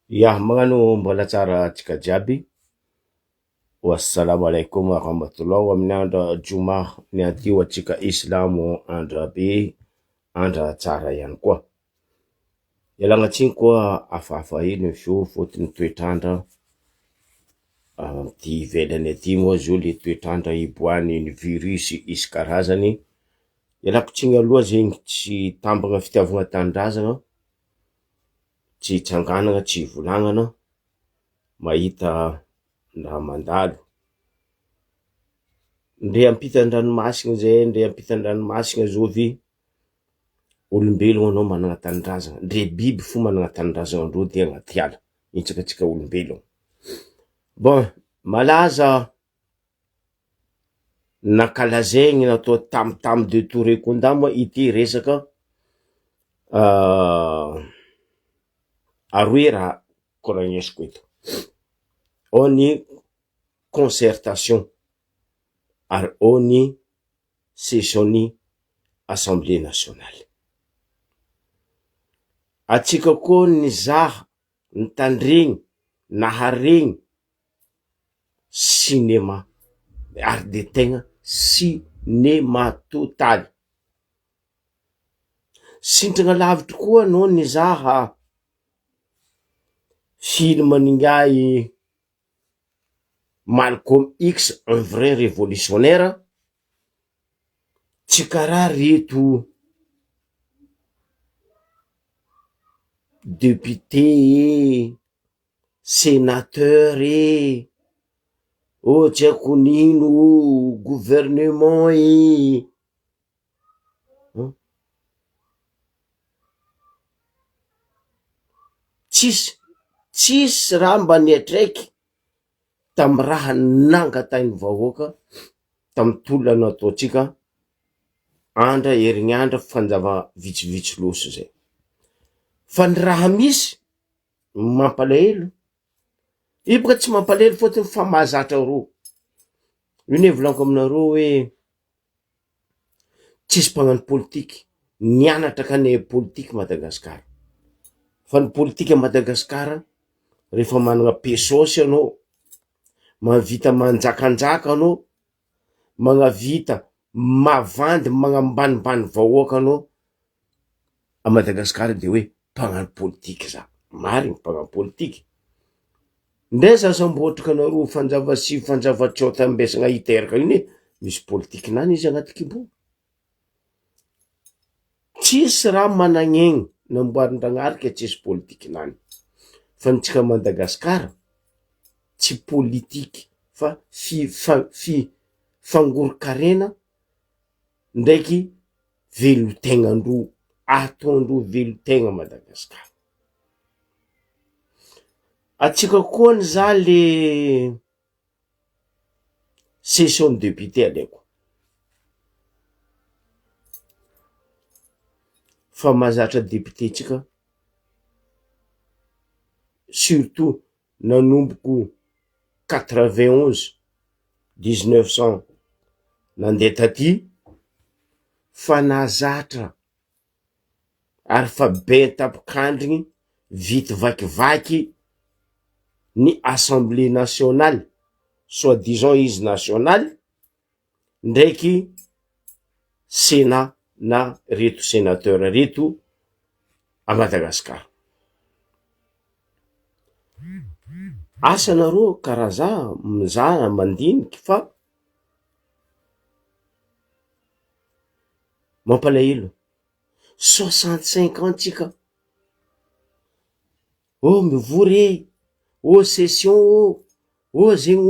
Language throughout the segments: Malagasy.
Ya, magnano mbola tsara antsika jiaby. Wassalamu alaikum warahmatullah. Amin'ny andro juma ny antio antsika islamo andra be, andra tsara ihany koa. Ialagnatsiny koa afahafa iny fio fotony toetrandra ty ivelany aty moa zio le toetrandra iboan'ny virus isan-karazany. Ialako tsiny aloha zegny tsy tambagna fitiavagna tanindrazana, tsy itsanganana, tsy ivolagnana mahita raha mandalo. Ndre ampita an-dranomasina zay, ndre ampita an-dranomasina zovy, olombelogno anao managna tanindrazana, ndre biby fo managna tanindrazana andreo dia agnaty ala, itsakatsika olombelogno. Bon, malaza nankalazaigny natao tam de Touré Kondama ity resaka aroe raha koragnesiko eto. Ao ny concertation ary ao ny session'ny Assemblée nationale. Atsika koa nizaha, nitandregny, naharegny cinéma, ary de tegna cinéma totaly. Sintragna lavitra koa anao nizaha film ningay Malcolm X, un vrai révolutionnaire, tsy karaha reto député sénateur tsy haiko nino gouvernement tsisy raha mba niatraiky tamy raha nangatain'ny vahoaka tamy tolona nataotsika andra herignandra fanjava vitsivitsy loso zay. Fa ny raha misy mampalahelo, io boka tsy mampalahelo fotony fa mahazatra ro. Io ne volako aminareo hoe tsisy mpagnano politiky nianatra ka ne politiky Madagasikara. Fa ny politika Madagasikara rehefa managna pesôsy anao, mahavita manjakanjaka anao, magnavita mavandy magnambanimbany vahoaka anao a Madagasikara de hoe mpagnano politiky za, marigny mpagnano politiky. Ndre sasam-botraka anareo fanjava sivy fanjava tsôta ambesagna iteraka iny misy politiky nany izy agnaty kibo. Tsisy raha managn'aigny namboarin-dragnaraka tsisy politiky nany. Fa nitsika Madagasikara tsy politiky fa fangorokarena ndraiky velotegnandro, ataondro velotegna Madagasikara. Atsika koa nizaha le session député alaiko, fa mahazatra député tsika surtout nanomboko 91 1900 nandeha taty, fa nahazatra ary fa be tapokandrigny vity vakivaky ny Assemblée nationale, soi-disant izy nationale, ndraiky Sénat na reto sénateur reto a Madagasikara. Asanareo karaha za mizaha mandiniky fa mampalahelo. 65 ans tsika, mivory session zegny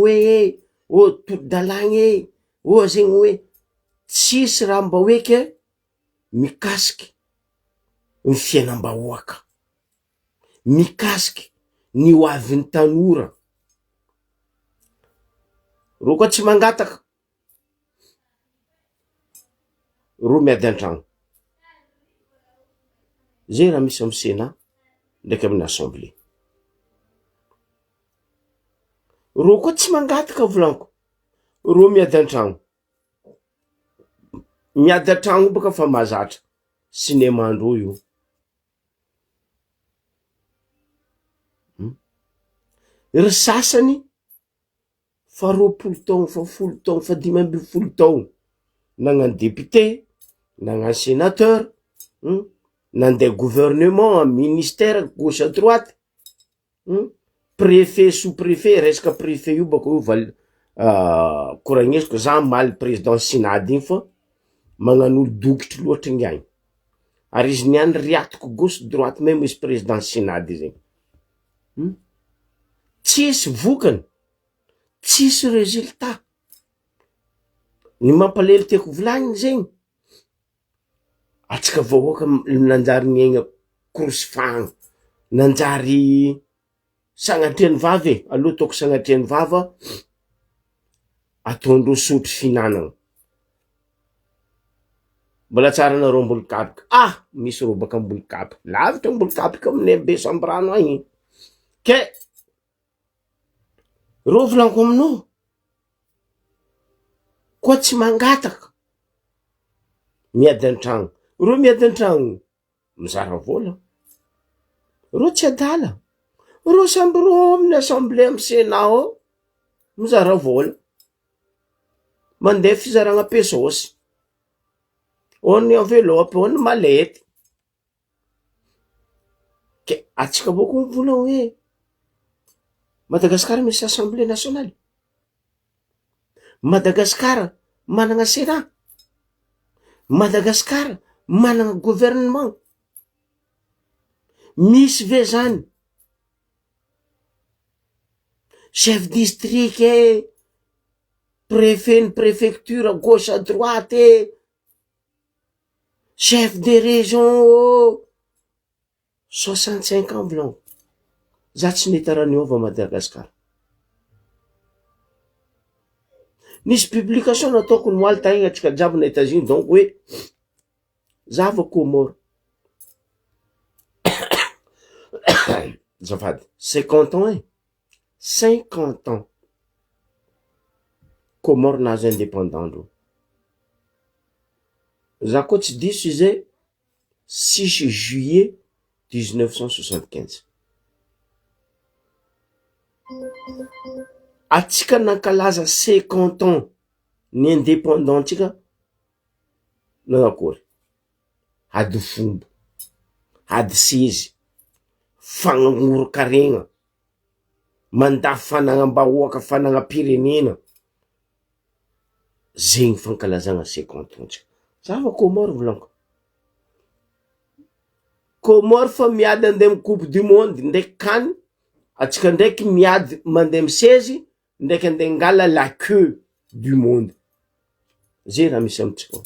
hoe tolo-dalagny zegny hoe tsisy raha mba hoeke mikasiky ny fiainam-bahoaka, mikasiky ny hoavin'ny tanora. Ro koa tsy mangataka, ro miady an-tragno. Zay raha misy amy Sénat ndraiky amin'ny Assemblée. Ro koa tsy mangataka volaniko, ro miady an-tragno. Miady an-tragno boka fa mahazatra cinéma andro io. ry sasany fa 20 taogno fa 10 taogno fa 15 taogno nagnano député nagnano sénateur nandeha gouvernement ministère gauche à droite préfet sous préfet resaka préfet io bako io koragnesiko za maly président synady iny fa magnano olo dokitry loatry ngiany ary izy niany riatiko gauche droite même izy président synady zegny tsisy vokany tsisy résultat ny mampalelo tiako volagniny zegny atsika vahoaka nanjary niaigna korosifagna nanjary sagnatriany vavy aloha ataoko sagnatriany vava ataondreo sotry finanagna mbola tsara nareo mbolo kapoka misy reo baka mbolo kapoka lavitra mbolo kapoka aminay be sambrano agny ke reo volaniko aminao koa tsy mangataka miady an-tragno reo miady an-tragno mizara vola reo tsy adala reo samby reo amin'ny assemblée amy sénat ao mizara vola mandeha fizaragna pesosy on enveloppe on malety ke atsika avao koa mivola hoe Madagasikara misy assemblée nationale, Madagasikara managna sénat, Madagasikara managna gouvernement, misy ve zany chef district préfet ny préfecture à gauche à droite chef de région 65 ans blanc za tsy nahita raha niova Madagasikara. Nisy publication nataoko ny moaly tahigny atsika jiaby na États-Unis donc hoe zava Comore zafady 50 ans 50 ans Comore nahazo indépendant andro za koa tsy diso izay 6 juillet 1975 atsika nankalaza 50 ans ny indépendant tsika nanakory ady fombo ady sezy fagnamoro-karegna mandafy fanagnam-bahoaka fanagnam-pirenena zegny fankalazagna 50 ans tsika zava Comore volaniko Comore fa miady andeha amy coupe du monde ndraiky kany atsika ndraiky miady mandeha misezy ndraiky andeha ngala la queue du monde zay raha misy amitsika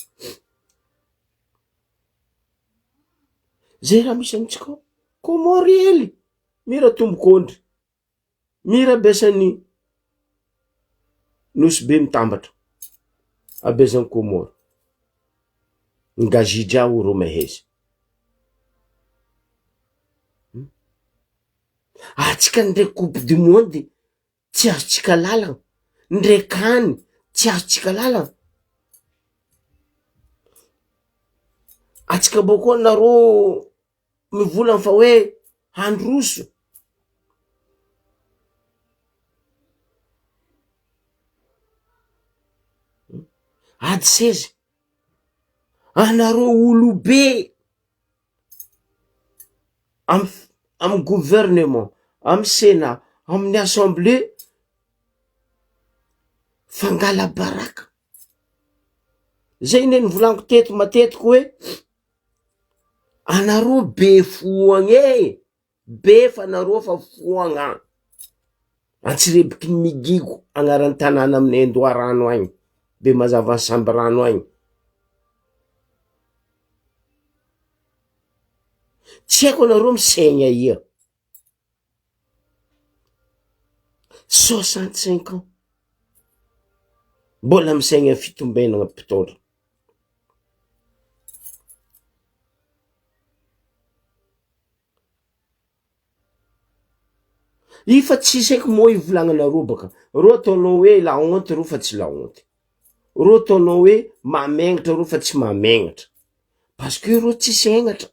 zay raha misy amitsika Comore hely mira tombokondry mira besany nosy be mitambatra abezany Comore ngazidra oro mehezy atsika ndraiky coupe du monde tsy azotsika lalagna ndraiky kany tsy azotsika lalagna atsika boko nareo mivola fa hoe handroso ady sezy anareo olo be amy gouvernement amy sénat amin'ny assemblée fangala baraka zay neny volaniko teto matetiky hoe anareo be foagna be fa anareo fa foagna antsirebiky ny migigo agnaran'ny tanàna amin'ny Andoharano agny be mazava Sambrano agny tsy haiko anareo misegna ia 65 ans mbola misegna fitombenagna mpitondra ifa tsisy haiko moa ivolagnanareo baka ro ataonao hoe la honte ro fa tsy la honte ro ataonao hoe mamegnatra ro fa tsy mamegnatra parce que ro tsisy hegnatra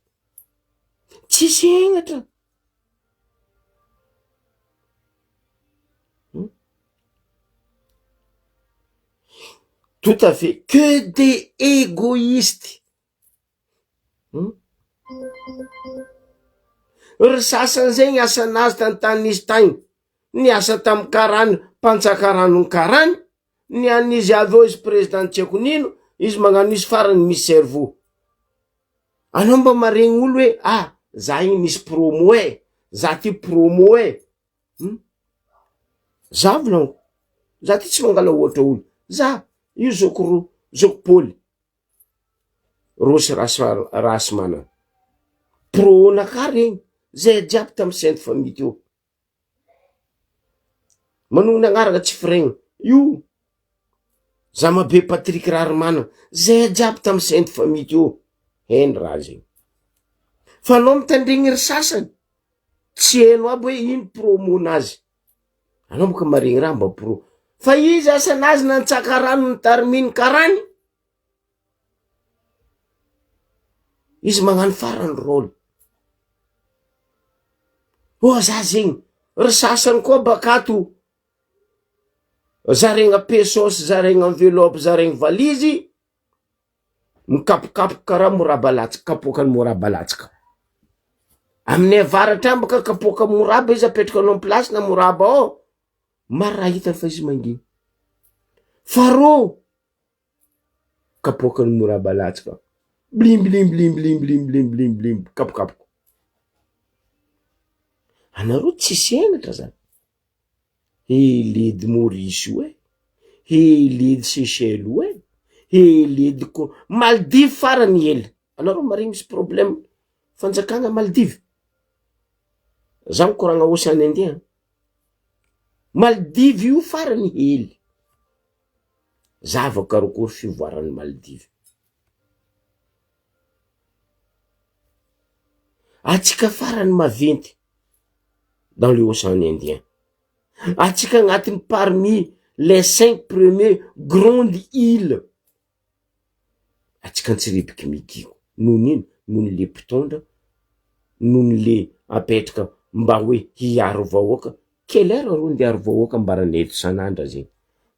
tout à fait, que des égoïstes. Ry sasany zay ny asanazy tany nisy tagny, ny asa tamy karany, mpanjakarano ny karany, ny anizy avy eo izy président tsy haiko nino, izy magnano izy farany misy cerveau. Anao mba maregny olo hoe, za iny nisy promo za ty promo za volaniko, za ty tsy mangala ohatra olo, za io zoko Paoly, rosy rasy manana, pro naka regny, zay jiaby tamy sainte famille teo, manonga agnaraka tsy firegny, io za mabe Patrick Rarimana, zay jiaby tamy sainte famille teo, heny raha zegny. Fa anao mitandregny ry sasany, tsy hainao aby hoe ino promonazy, anao boka maregny raha mba pro, fa izy asanazy nantsaka rano nitarimiany karany, izy magnano farany rôly. Za zegny, ry sasany koa bakato, zaregna pesosy, zaregna envelope, zaregna valizy, mikapokapoky karaha moraba latsaka, kapoakany moraba latsaka. Aminay avaratra any baka kapoaka moraba izy apetraka anao place na moraba ao, maro raha hitany fa izy manginy. Fa rô, kapoakany moraba latsaka, blim, kapokapoko. Anareo tsy senatra zany. Heledy Maurice heledy Seychelles heledy ko Maldives farany hely. Anareo maregny misy problème fanjakana Maldives. Za mikoragna Océan Indien. Maldives io farany hely. Za vao karokory fivoarany Maldives. Atsika farany maventy dans le Océan Indien. Atsika agnatiny parmi les 5 premiers grandes îles. Atsika antsiripiky mikiko. Nonino? Noho le mpitondra, noho le apetraka mba hoe hiaro vahoaka. Quelle heure ro andiaro vahoaka mbarany eto sanandra zegny?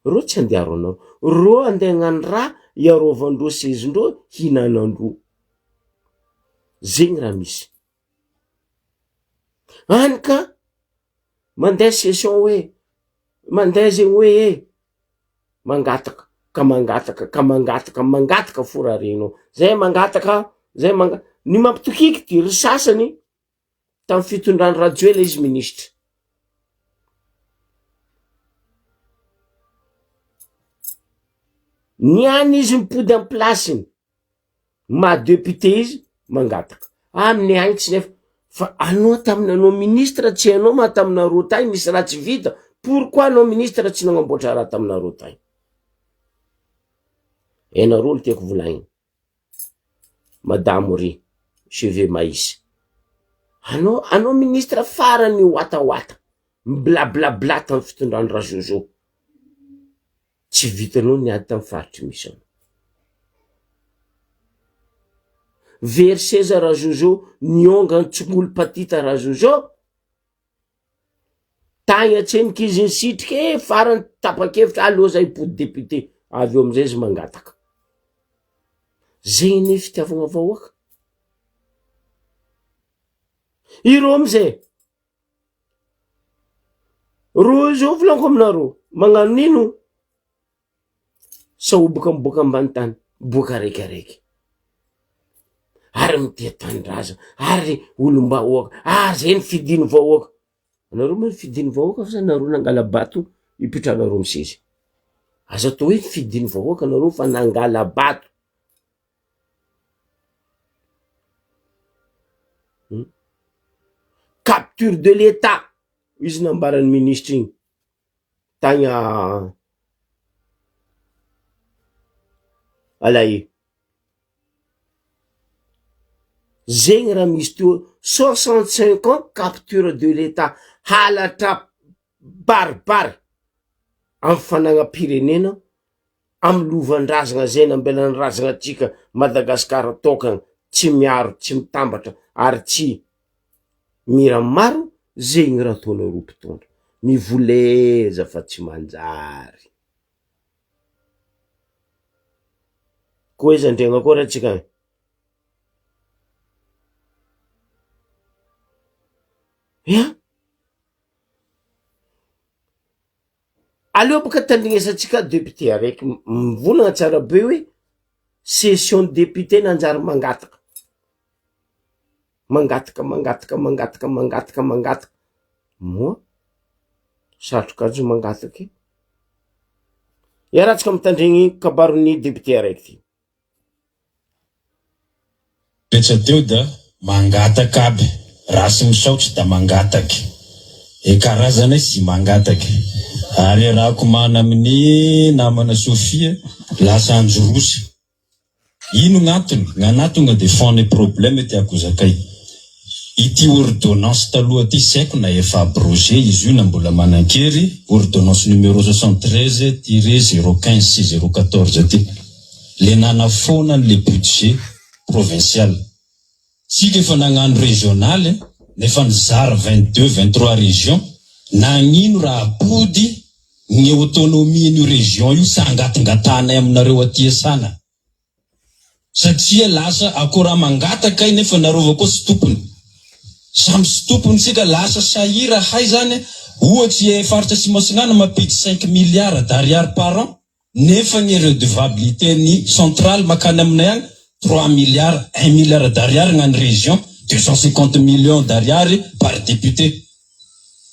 Ro tsy andiaro anao. Ro andeha hagnano raha iarovandreo sezindreo, hinanandreo. Zegny raha misy. Any ka mandeha session hoe, mandeha zegny hoe mangataka fora renao. Zay mangataka, ny mampitokiky ty ry sasany tamy fitondrany Rajoelina izy ministra. Niany izy mipody amy plasiny, ma député izy mangataka. Aminay agny tsy nefa, fa anao tamina anao ministra tsy anao ma tamina rotay nisy raha tsy vita, pourquoi anao ministra tsy nagnamboatra raha tamina rotay? Enareo tiako volagny, madame ry cheveux maïs, anao ministra farany watawata, blablabla tamy fitondrany raha Jojo, tsy vitanao niady tamy faritry misy anao. Verseza raha Jojo, nionga ntsongolo patita raha Jojo, tagny atsemiky izy nisitriky, farany tapakevitra, aloha zay pody député, avy eo amizay izy mangataka. Zegny fitiavagna vahoaka. Iro amizay, ro zao volaniko aminareo, magnano nino? Saoboka miboaka ambany tany, boaka araikiaraiky. Ary mitia tanindrazana, ary olom-bahoaka, zay ny fidiny vahoaka. Anareo moa fidiny vahoaka fa nareo nangala bato ipitranareo misesy. Aza atao hoe fidiny vahoaka nareo fa nangala bato. Capture de l'État, izy nambarany ministre igny tagny Alaye. Zegny raha misy teo 65 ans capture de l'État, halatra baribary amy fanagnam-pirenena, amy lovandrazana zay nambelany razana tsika Madagasikara tokana, tsy miaro, tsy mitambatra, ary tsy miramaro. Zegny raha ataonareo mpitondra, mivoleza fa tsy manjary. koa izy andregna koa raha tsika ya aleo baka tandrignesantsika député araiky mivolagna tsara be hoe session député nanjary mangataka moa satroka azo mangataky iarahantsika mitandregny kabarony député araiky ty petra teo da mangataky aby raha sy misaotry da mangataky e karazana sy mangataky ary rahako mana amin'ny namana Sofia lasa anjorosy ino gn'antony gn'anatonga de fone problème tiako zakay ity ordonnance taloha ty saiko na efa abrogé izy io na mbola manankery ordonnance numéro 73-015-014 ty le nanafona le budget provincial sika efa nagnano régional nefa nizara 22-23 région nagnino raha pody ny autonomie ny région io sa angatangatana aminareo aty sana satria lasa akora mangataka nefa narova koa sy tompony samy sy tompony sika lasa sahira hay zany ohatsy faritra Simasignana mapity 5 milliards d'ariary par an nefa ny redevabilité ny centrale makany aminay agny 3 milliards 1 milliard d'ariary ngany région 250 millions d'ariary par député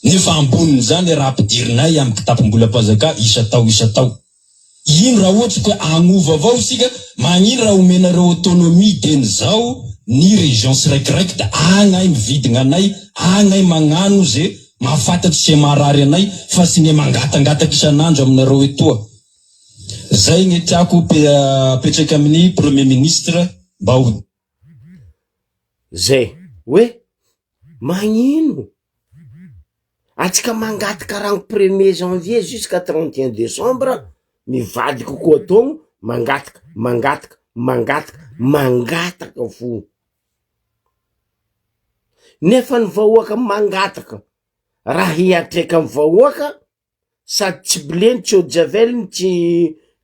nefa amboniny zany raha ampidirinay amy kitapom-bola pazaka isa tao ino raha ohatsy ko agnova avao sika magnino raha omenareo autonomie deny zao ny région siraikiraiky da agnay mividigna anay agnay magnano ze mahafatatsy se marary anay fa sy ne mangatangataky isanandro aminareo etoa zay gny tiako petraky amin'ny premier ministre mba ho zay hoe magnino atsika mangataka rango 1er janvier jusqu'à 31 décembre mivadika koa togno mangataka fo nefa ny vahoaka mangataka raha hiatreka amy vahoaka sady tsy bleny tsy eau-de-javel tsy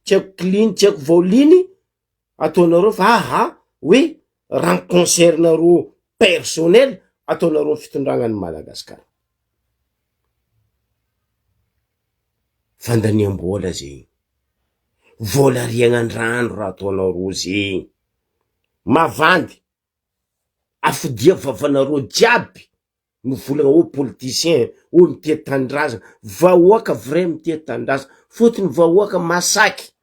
haiko clean tsy haiko vaoliny ataonareo fa aha hoe raha concernareo personnel ataonareo fitondragna ny Madagasikara fandaniam-bola zegny vola riagnandrano raha ataonareo zegny mavandy afodia vavanareo jiaby mivolagna ho politicien ho mitia tandrazana vahoaka vrai mitia tandrazana fotony vahoaka masaky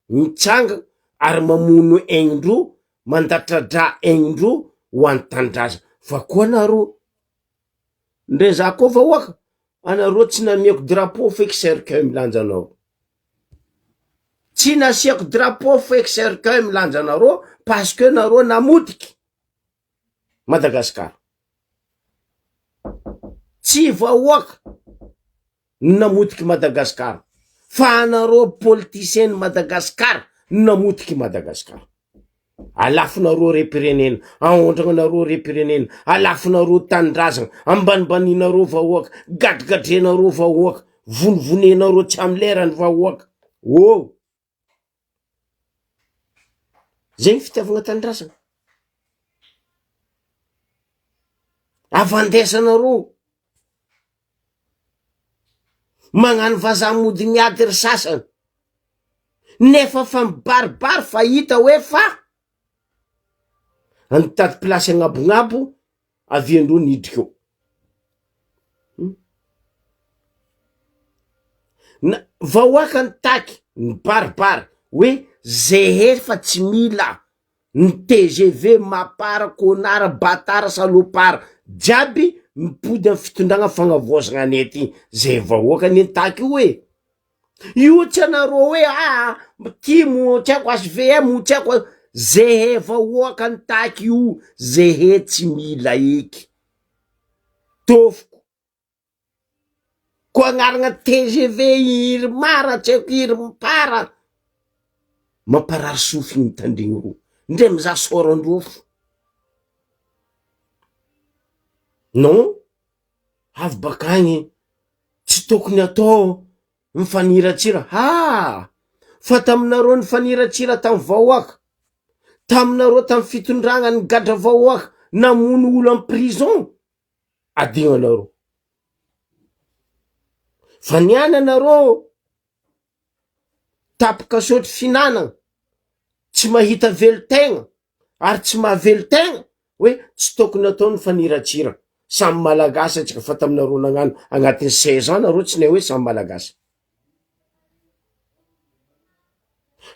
mitsanga ary mamono aignindro mandatradra aignindro ho an'ny tandrazana fa koa anareo ndre za koa vahoaka anareo tsy namiako drapeau feky cercueil milanjanao tsy nasiako drapeau feky cercueil milanjanareo parce que nareo namotiky Madagasikara tsy vahoaka namotiky Madagasikara fa anareo politicien Madagasikara namotiky Madagasikara alafonareo repirenena aondragnanareo repirenena alafonareo tandrazana ambanibaninareo vahoaka gadrigadrenareo vahoaka vonivonenareo tsy amy lerany vahoaka zegny fitiavagna tandrazana avandesanareo magnano vazaha-mody miady ry sasany nefa fa mibaribary fa hita hoe fa antady plasy agnabognabo aviandreo nidrikeo vahoaka ny taky ny baribary hoe zehe fa tsy mila ny TGV mapara konara batara salopara jiaby mipody amy fitondragna fagnavozagna anety zay vahoaka ny taky hoe io tsy anareo hoe timo tsy haiko HVM tsy haiko zehe vahoaka ny taky io zehe tsy mila eky tofoko ko agnaragna TGV iry mara tsy haiko iry mipara mamparary sofy ny tandrigny ro ndre miza sorandrofo non avy bakagny tsy tokony atao mifaniratsira fa taminareo ny faniratsira tamy vahoaka taminareo tamy fitondragna ny gadra vahoaka namono olo am prison adignanareo fa niany anareo tapoka sotry finanana tsy mahita velotegna ary tsy mahavelotegna hoe tsy tokony atao ny faniratsira samy malagasy atsika fa taminareo nagnano agnatin'ny 16 ans nareo tsy ne hoe samy malagasy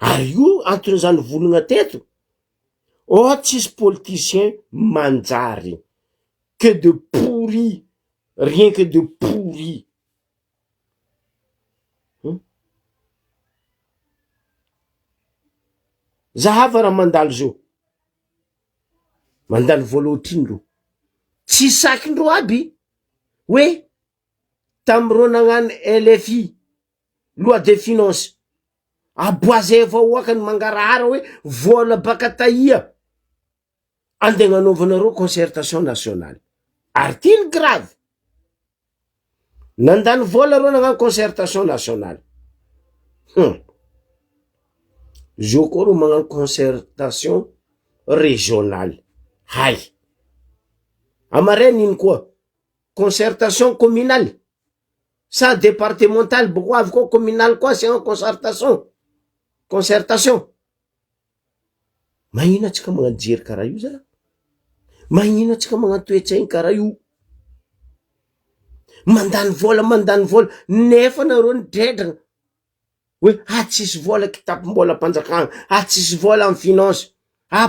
ary io anton'izany volagna teto tsisy politicien manjary que de pourri rien que de pourri zahava raha mandalo zao mandalo voalohatrindro tsy sakindro aby hoe tamiro nagnano LFI loi de finance aboazay vahoaka ny mangarahara hoe vola baka taia andeha gnanaovanareo concertation nationale ary tiny grave nandany vola reo nagnano concertation nationale zo koa ro magnano concertation régionale hay amareny iny koa concertation communale sa départementale boko avy koa communale koa asiagna concertation magnino atsika magnajery karaha io zala magnino atsika magnatoetsaigny karaha io mandany vola nefa nareo nidredrana hoe tsisy vola kitapom-bola mpanjakana tsisy vola amy finance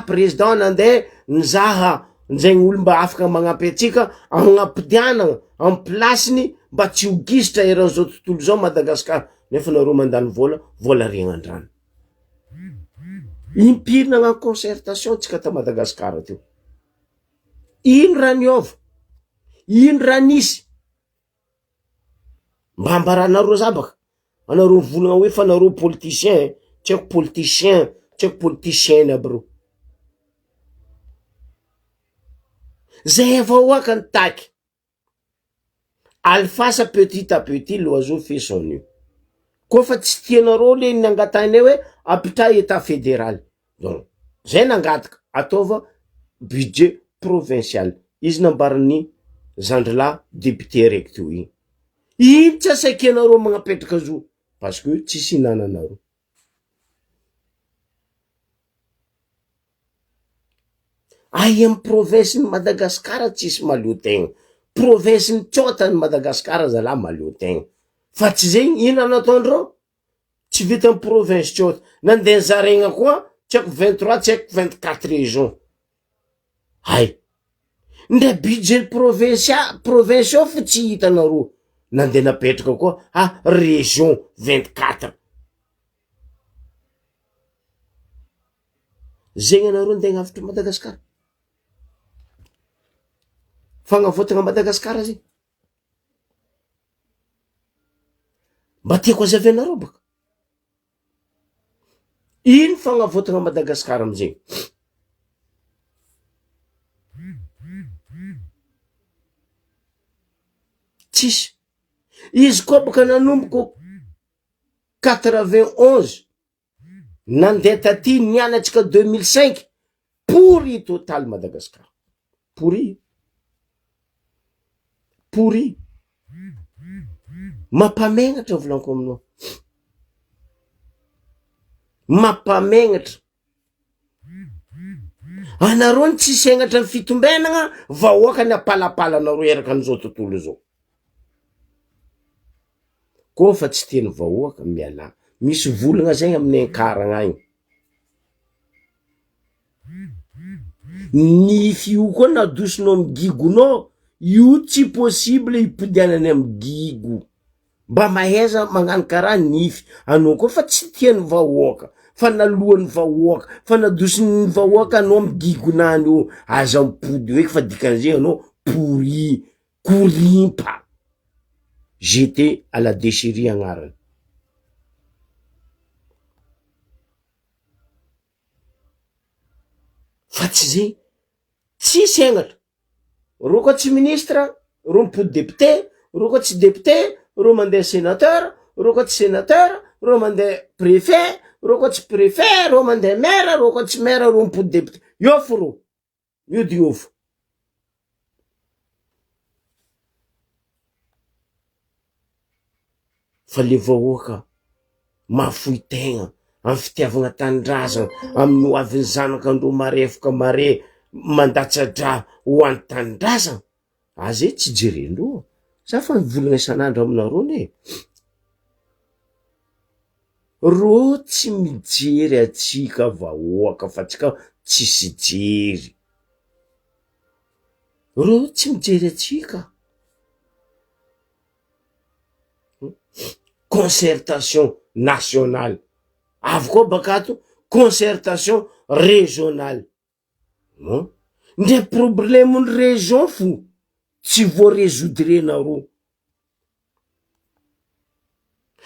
président nandeha nizaha nzegny olo mba afaka magnampy atsika agnampidianana amy plasiny mba tsy ho gisitra eran'izao tontolo zao Madagasikara nefa nareo mandany vola regnan-drano impiry nagnano concertation tsika ta Madagasikara teo ino raha niova ino raha nisy mba ambaranareo zabaka anareo volagna hoe fa nareo politicien tsy haiko politicien aby reo zay vahoaka ny taky alfasa petit à petit l'oiseau fait son nid kofa tsy tianareo le nangatany hoe apitra état fédéral donc zay nangataka ataova budget provincial izy nambarany zandrilahy député raiky teo iny tsy asaikianareo magnapetraka zo parce que tsisy hinananareo ay amy province-ny Madagasikara tsisy maliotegna province-ny tsotany Madagasikara zala maliotegna fa tsy zegny ina nataondreo tsy vita amy province tsota nandeha zaregna koa tsy haiko 23 tsy haiko 24 région hay ndre budget province ao fa tsy hitanareo nandeha napetraka koa région 24 zegny anareo ndeha gnavitry Madagasikara fagnavotagna Madagasikara zegny mba tiako azavenareo baka ino fagnavotagna Madagasikara amizegny tsisy izy koa baka nanomboko 91 nandeha taty nianatsika 2005 pourri total Madagasikara pourri mampamenatra volanko aminao mampamenatra anareo ny tsy senatra ny fitombenagna vahoaka ny apalapala anareo eraka an'izao tontolo zao koa fa tsy teny vahoaka miala misy volagna zay amin'ny ankaragna agny nify io koa nadosinao amy gigonao io tsy possible hipidianany amy gigo mba maheza magnano karaha nify anao koa fa tsy tiany vahoaka fa nalohany vahoaka fa nadosiny vahoaka anao amy gigonany io aza mipody hoe fa dikan'izay anao pourri korimpa jeté à la déchérie agnarany fa tsy zay tsy senatra ro koa tsy ministre ro mipody député ro koa tsy député ro mandeha sénateur ro koa tsy sénateur ro mandeha préfet, ro koa tsy préfet, ro mandeha maire, ro koa tsy maire, ro mipody député. Io fo ro. Io diovy. Fa le vahoaka mafoy tegna amy fitiavagna tanindrazana, amin'ny hoavin'ny zanakandro marefaka mare mandatsadra ho an'ny tanindrazana, aze tsy jerendreo. Za fa mivolagna isan'andro aminareo ne. Ro tsy mijery atsika vahoaka fa tsika tsisy jery. Ro tsy mijery atsika. Concertation nationale. Avy koa bakato concertation régionale. Non? Ndre problemon'ny région fo tsy voarezoudrenareo.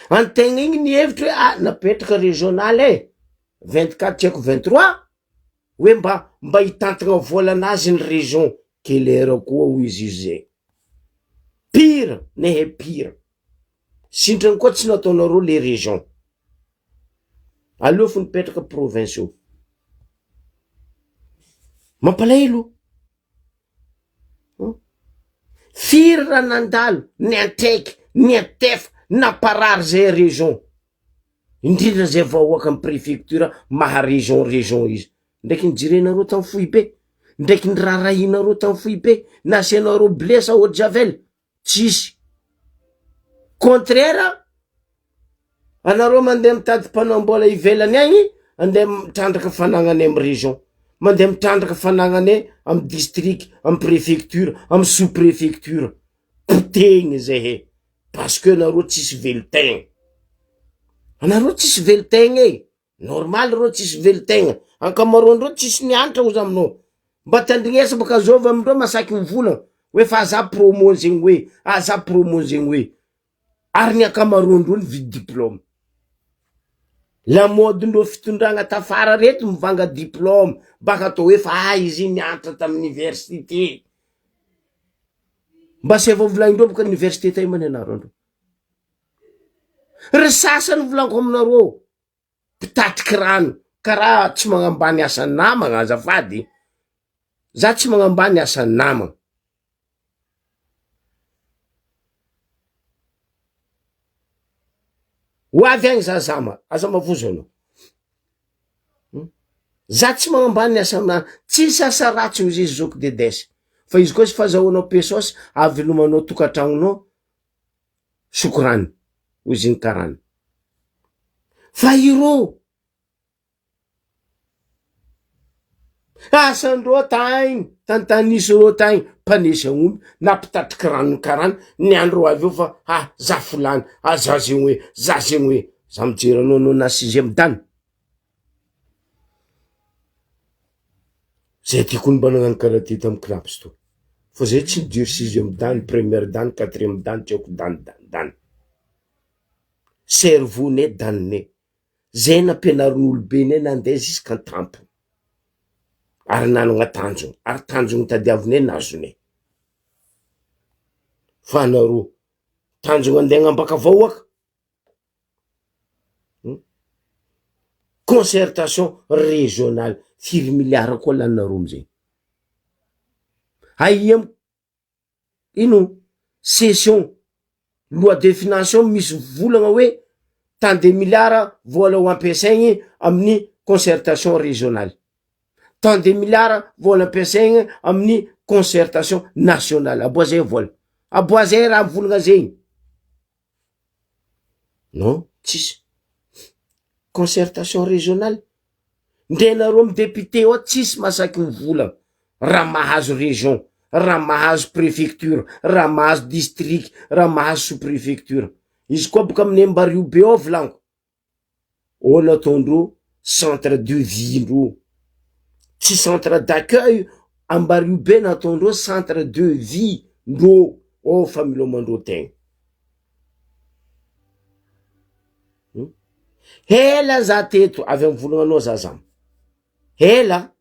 Antegna igny ny hevitra hoe napetraka régional 24 tsy haiko 23 hoe mba hitantagna volanazy ny région. Kelera koa ho izy zay. Pire nehe pire. Sintrany koa tsy nataonareo les régions. Aleo fo nipetraka province io. Mampalahelo. Firy raha nandalo, ny antraiky, ny atefa, naparary zay région. Indrindra zay vahoaka amy préfecture maha région izy. Ndraiky nijerenareo tamy Foibe, ndraiky nirarahinareo tamy Foibe, nasianareo blessa eau de javel, tsisy. Contraire, anareo mandeha mitady mpanambola ivelany agny, andeha mitrandraka fanagnany amy région, mandeha mitrandraka fanagnany amy district, amy préfecture, amy sous-préfecture. Potegny zay he, parce que anareo tsisy velotegna. Anareo tsisy velotegna normal reo tsisy velotegna. Ankamaroandreo tsisy nianatra ozy aminao. Mba tandrignesa baka zovy amindreo masaky mivolagna hoe fa aza promo zegny hoe, aza promo zegny hoe. Ary ny ankamaroandreo nividy diplôme. La modindreo fitondragna tafara reto mivanga diplôme, baka atao hoe fa izy nianatra tamy université. Mba se vovolagndreo baka université tay mani anareo andreo. Ry sasany volaniko aminareo, mpitatriky rano, karaha tsy magnambany asan'ny namagna azafady. Za tsy magnambany asan'ny namagna. Hoavy agny za zama, aza mavozo anao. Za tsy magnambany asan'ny namagna, tsisy asa ratsy ozy izy zoko dedesy. Fa izy koa sy fahazahoanao pesosy, avelomanao tokatragnonao, sokorany, ozy ny karany. Fa iro, asandreo taigny, tantanisy taigny, mpanesy aomby, na mpitatriky rano karany, ny andro avy eo fa, za fulany, za zegny hoe, za mijery anao na 6e dan. Zay tiako mba nagnano karaha ty tamy knaps to. Fa zay tsy nijery 6e dan, 1e dan, 4e dan, tsy haiko dan. Cerveau-ne danne. Zay nampianarin'olobeny nandeha jusqu'en tampo. Ary nanagna tanjony, ary tanjony tadiavine nazone. Fa anareo, tanjony andeha agnambaka vahoaka. Concertation régionale, 4 milliards koa lanareo amizay. Aia ino session loi de finance misy volagna hoe tant de milliards vola ho ampiasaigny amin'ny concertation régionale. Tant de milliards vola ampiasaigny amin'ny concertation nationale. Aboazay vola. Aboazay raha volagna zegny. Non, tsisy. Concertation régionale. Ndrenareo amy député ao tsisy masaky mivolagna. Raha mahazo région, raha mahazo préfecture, raha mahazo district, raha mahazo sous-préfecture. Izy koa boka amin'ny Mbaribe ao volaniko. O nataondreo centre de vie ndreo. Tsy centre d'accueil, Mbaribe nataondreo centre de vie ndreo. O fa milomandreo tegna. Hela za teto, avy amin'ny volagnanao za zama. Hela,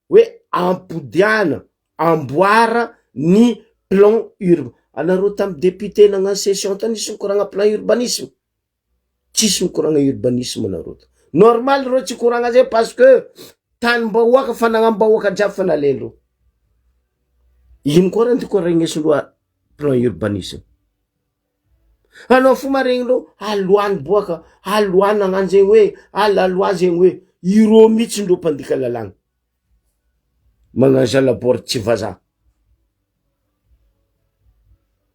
hoe ampodiana, amboara ny plan urbain. Anareo tamy député nagnano session tany nisy nikoragna plan urbanisme. tsisy mikoragna urbanisme nareo normal reo tsy koragna zay parce que tany-bahoaka fanagam-bahoaka jiaby fa nalelo ino koa raha ndiko regnesin-droa plan urbanisme anao fo maregnindreo aloany boaka aloany nagnano zegny hoe alaloa zegny hoe iro mihitsy ndreo mpandika lalagna magnano zalabory tsy vazaha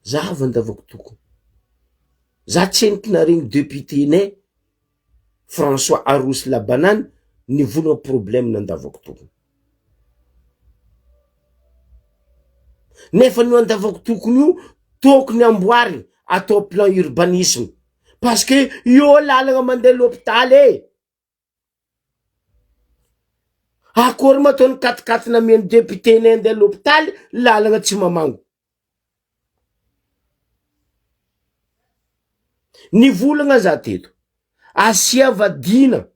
za vandavako tokony za tseniky naregny député-nay François Arosi Labanany nivolagna problème nandavako tokony nefa no andavako tokony io tokony amboary atao plan urbanisme parce que io lalagna mandeha l'hôpital akory ma ataony katikaty namiany député nay andeha l'hôpital lalagna tsy mamango nivolagna za teto asia vadina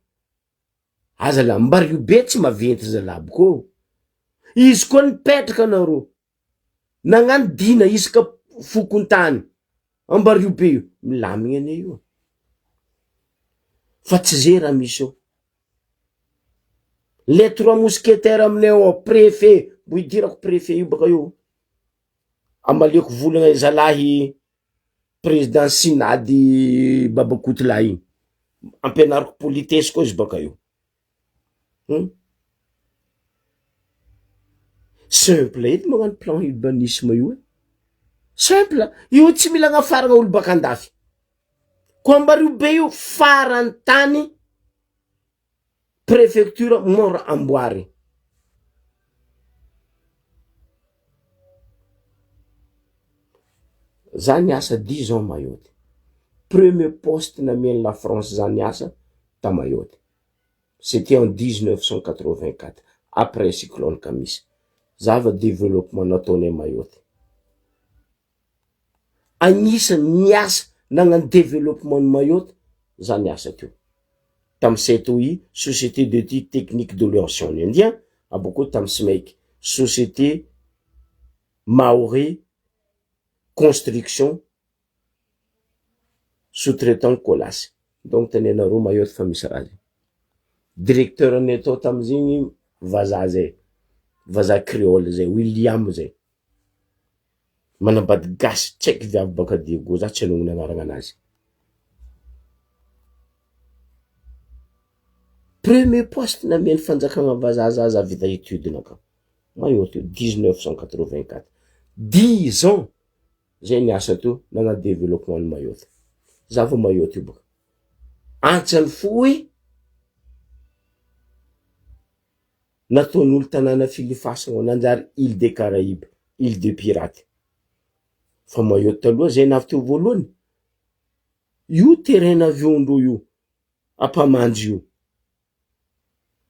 aza la mbario be tsy maventy zalabo ko izy koa nipetraka nareo nagnano dina isaka fokontany ambario be io milamigna ane io fa tsy zay raha misy eo les trois mousquetaires aminay ao préfet mbo idirako préfet io baka io amaliako volagna zalahy président synady Babakotla iny ampianariko politesse koa izy baka io simple edy magnano plan urbanisme io simple io tsy mila agnafaragna olo baka andafy ko ambario be io farany tany préfecture mora amboary za niasa 10 ans Mayotte premier poste namiany la France za niasa ta Mayotte c'était en 1984 après cyclone Kamis zava développement nataonay Mayotte agnisany niasa nagnano développement Mayotte za niasa teo tam SETOI société d'études techniques de l'océan Indien aboko tam SMEC société Maoré construction sous-traitant Colas donc tenenaro Mayotte fa misy raha directeur anetao tamizigny vazaha zay vazaha créole zay William zay manambady gasy tseky viavy baka Diego za tsy anogny anaragna anazy premier poste namiany fanjakagna vazaha za vita étude naka Mayotte 1984 10 ans zay niasa teo nagnano développement ny Mayotte za vo Mayotte io baka antsany foy nataon'olo tanàna filifasagna nanjary île des Caraïbes île des Pirates fa Mayotte taloha zay navy teo voalohany io terrain avion-ndreo io ampamanjy io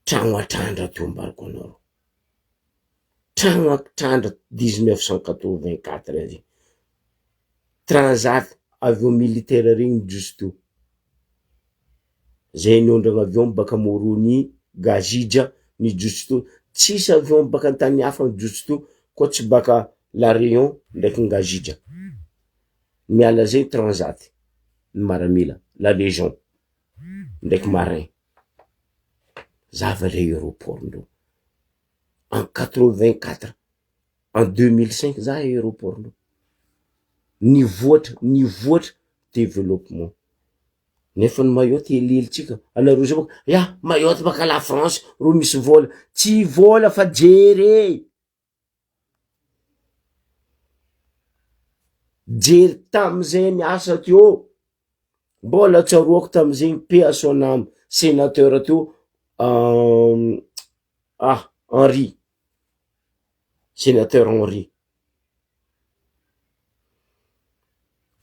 tragno atrandra teo ambariko anaro tragno atrandra 1984 zay transat avion militaire regny justo zay niondragna avion baka Moroni Gazidja ny justo tsisy avion baka antany hafa ny justo koa tsy baka La Réunion ndraiky Ngazidja miala zay transat ny maramila La Légion ndraiky Marin zava le aéroport ndreo en 84 en 2005 za aéroport ndreo nivoatra développement nefa ny Mayotte elelitsika anareo zay baka ya Mayotte baka la France ro misy vola tsy vola fa jery tamizay niasa teo mbola tsaroako tamizay paix à son âme sénateur teo Henri sénateur Henri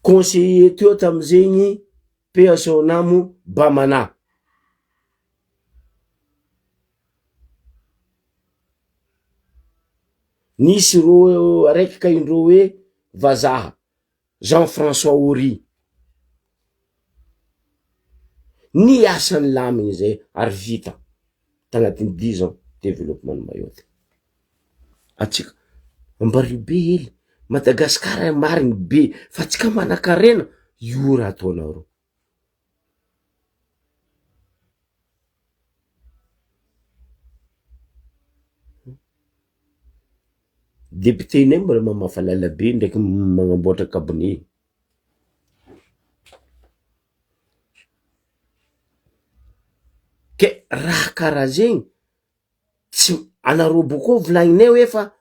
conseiller teo tamizegny paix à son âme Bamana nisy ro araiky ka indreo hoe vazaha Jean-François Horry ny asany lamigny zay ary vita tagnatin'ny 10 ans développement ny Mayotte atsika ambario be hely Madagasikara marigny be fa tsika manan-karena io raha ataonaro député nay mbola mamafa lalabe ndraiky magnamboatra cabinet. Ke raha karaha zegny tsy anareo boko volagninay hoe fa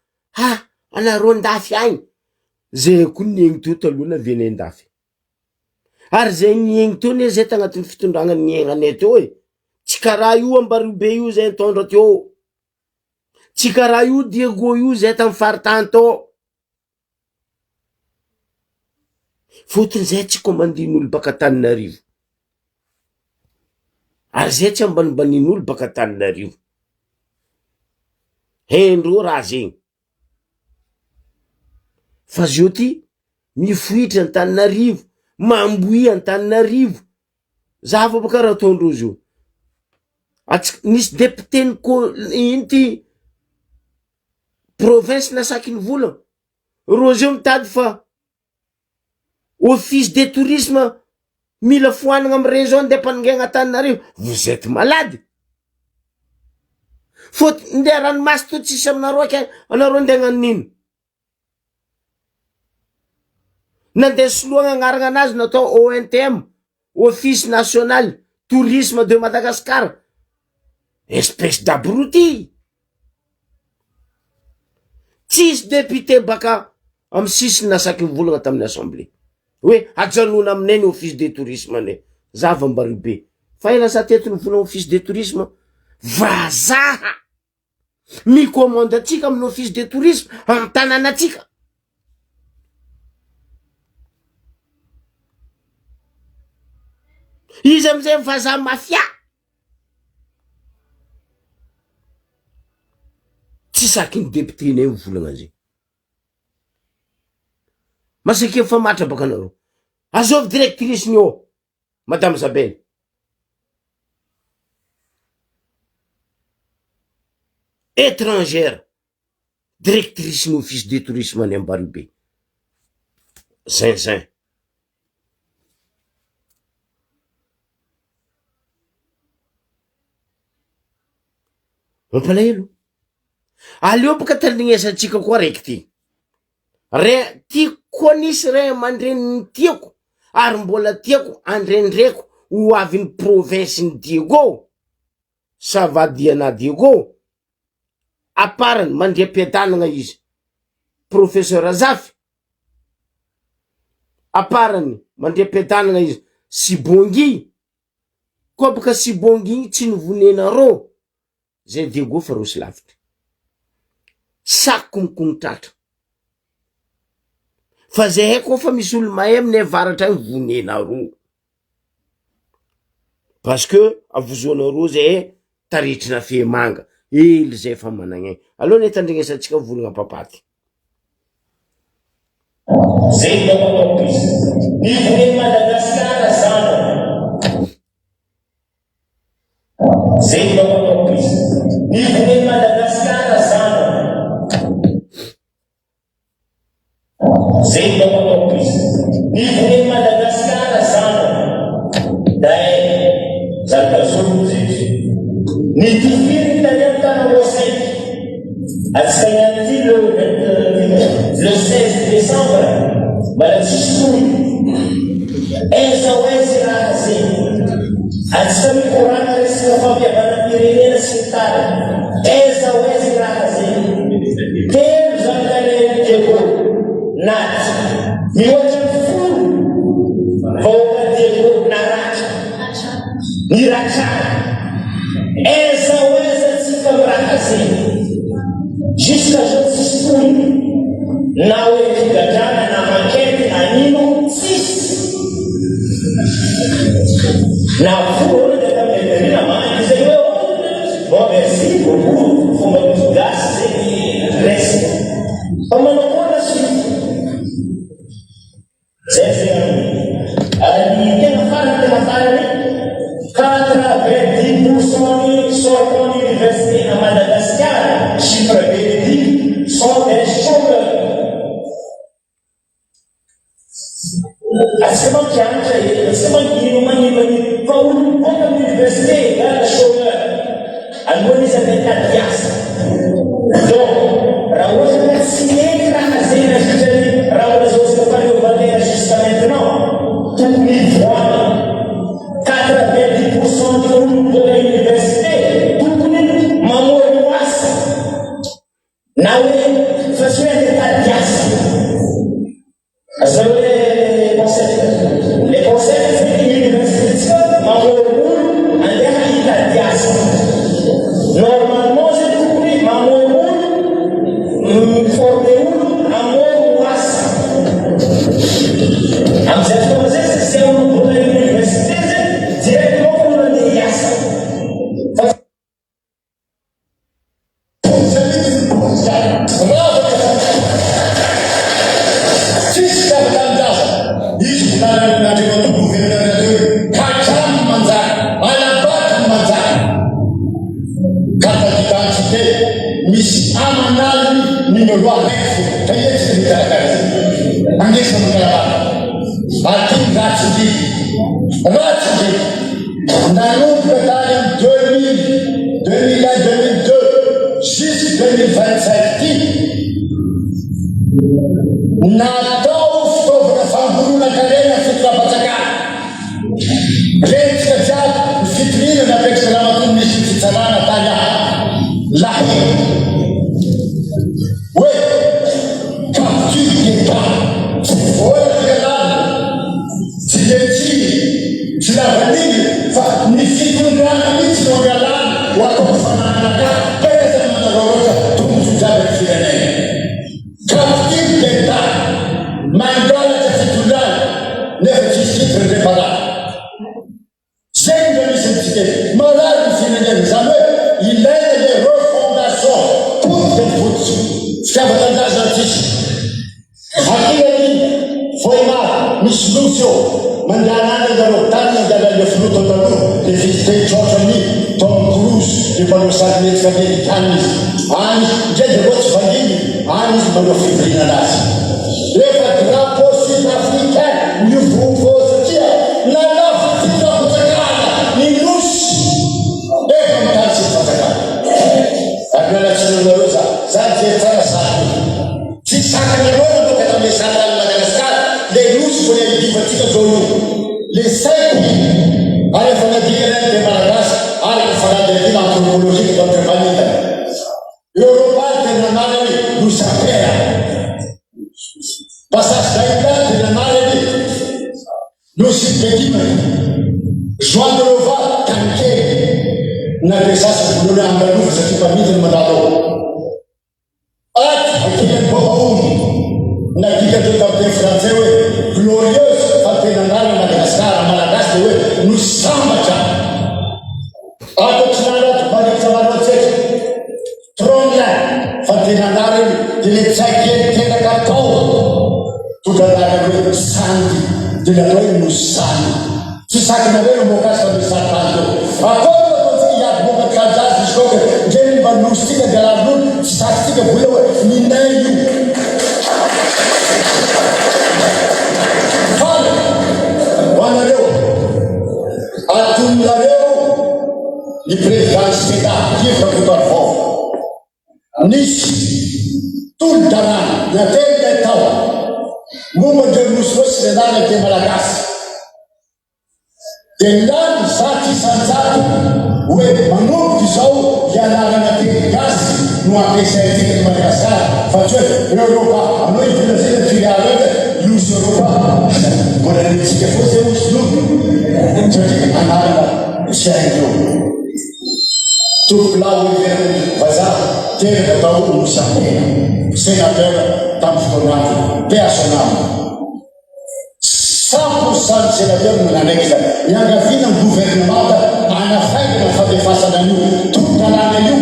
anareo andafy agny zay koa niegny teo taloha navianay andafy, ary zay niegny teo ne zay tagnatin'ny fitondragna niaignanay teo tsy karaha io Ambaribe io zay nitondra teo, tsy karaha io Diego io zay tamy faritany tao, fotony zay tsy komandin'olo baka Antananarivo, ary zay tsy ambanibanin'olo baka Antananarivo. Hendreo raha zegny fa zio ty mifoitra Antananarivo, mamboy Antananarivo, zava baka raha ataondreo zio. Nisy député ino ty province Nasaky Volana, rozy io mitady fa office de tourisme mila foanana amy région nde mpanongena Antananarivo. Vous êtes malade? Faut nde ranomasy to tsisy aminareo ke anareo nde gnanino? Nandeha soloagna agnarana anazy natao ONTM, Office National Tourisme de Madagascar. Espèce d'abruti. Tsisy député baka amy sisiny Nasaky Volana tamin'ny assemblée hoe ajanona aminay ny office de tourisme ne. Zava Ambaribe fa ela sa tetiny volana office de tourisme vazaha micommande atsika amin'ny office de tourisme amy tanàna atsika. Izy amizay vazaha mafia tsy sakin'ny député nay mivolagna zay. Masake fa matra baka anareo. Azovy directrice ny ô Madame Isabelle. Étrangère, directrice ny office de tourisme any Ambaribe. Zinzin. Mampalahelo. Aleo baka talignesantsika koa raiky ty. Tiako koa nisy ray aman-dreniny tiako ary mbola tiako andrendreko ho avin'ny province ny Diego, Savadiana Diego, aparany mandriam-piadanana izy professeur Azafy, aparany mandriam-piadanana izy Sibongi, koa baka Sibongi tsy nivonenareo zay Diego fa rosy lavitra sako mikonitratra. Fa zay haiko fa misy olo mahay aminay avaratra agny vonenareo parce que avozoanareo zay taritrina fehimanga ely zay fa managny. Aleo ne tandregnesantsika volagna papaty zay manao izy ny volen Madagasikara zana zay manao izy ny volen Madagasikara zana zay manao izy ny volen Madagasikara zana dai zakazolo zay ny tifiny tany tana rosaiki atsagnanty le 16 décembre mala tsisy toy eza oezy raha zegny atsika mikorana resaka fampiavana pirenena sy ny tany eza oezy raha zegny telo zany tany Diego naty mihoatra folo vahoaka Diego naratra niratrana eza oeza tsika miraha zegny jusqu'à zao tsisy toy na hoe figadrana na mankety anino tsisy na folo de tameterina many zay hoe bon merci beaucoup fomba mifogasy zegny resaka fa manao koana sy zay zegny ary tena farany 90% sortant de l'université à Madagascar, chiffre bénéfique, sont des chômeurs. Asema kianja ile, asema mani kwa ulipoka l'université, là le chômeur. Almoni ça fait 4 piastres. Donc, rawoja na signé Rahatiny ratsy ndriky nanomboka tany amy 2002 jusque 2025 ty natao fitaovana fambolona-karena fitolapatsakana rentsika jiaby mifitirina napetraka ramatony misy fitsarana tany ahy lahy hoe capture d'état ola fialana tsy letsiny tsy lavaniny fa ny fitondrana mitsy no angalana ho atao fananaka pesa manarorotra tombotsy jiaby ny firenena capture d'état mangalatra fitondrana nefa tsisy titre ndreparana zegny nda misy amitsika marary ny firenena zany hoe ilaina le refondation pour de vototsy fitiavatandraza tsisy hakilany voimary misy nosio mandehanany andareo tany mandehanany le filoto andaloha le visité tsotrany Tom Cruise le mpanao sary metsika amerikany izy any ndray de koa tsy vahiny any izy manao fibrina anazy rehefa drapeau sud-africain mivovo satria nalafy fitavatsakana ny nosy efa mitany sy fatsakana aminalatsinanareo zany je tsara sary tsy sakanareo aloka tamle satany Madagasikara le nosy vo niadivatsika zao io le 5 ary efa nadikany de malagasy ary fanadadina anthropologique contre manita europal tena nanany nosapera passage d'Aïdan tena nanany nosy bedimany joan de lova tanke na le sasy volony andalova satria mpamidiny mandalo aty akilany bobaomy nadikateo tamin'ny français hoe glorieuse fa tena nana Madagasikara malagasy de hoe nosambatra atotsinanaty manitsavanatsety trônlin fa tena narany de le tsaikely tenaka atao todranarany hoe sandy de natao hoe nosandy tsy sakinareo mokasy fa misatany atao iady mokatranjazy izy koa ndreny mba nositsika de alan'olo tsy sakitsika vola hoe ninay io faly hoanareo atononareo ny président speta kivra kotarvao nisy tolo-darana nately tao momba ndreo nosy fosy le nana te malagasy de lany zaty isanjato hoe manomboky izao hianarana teny gasy no ampiasaintsika ny Madagasikara fa tsy hoe Europa anao ivilazena filiale losy Europa mbola nitsika fo zay osy loto satria anarana sainreo tokola iveriny vazaha tena atao mosapena sénateur tamin'ny fotoanaty personame 100% sénateur nanaiky zany miangavina ny gouvernement anafaingana fandefasana an'io tokotanana io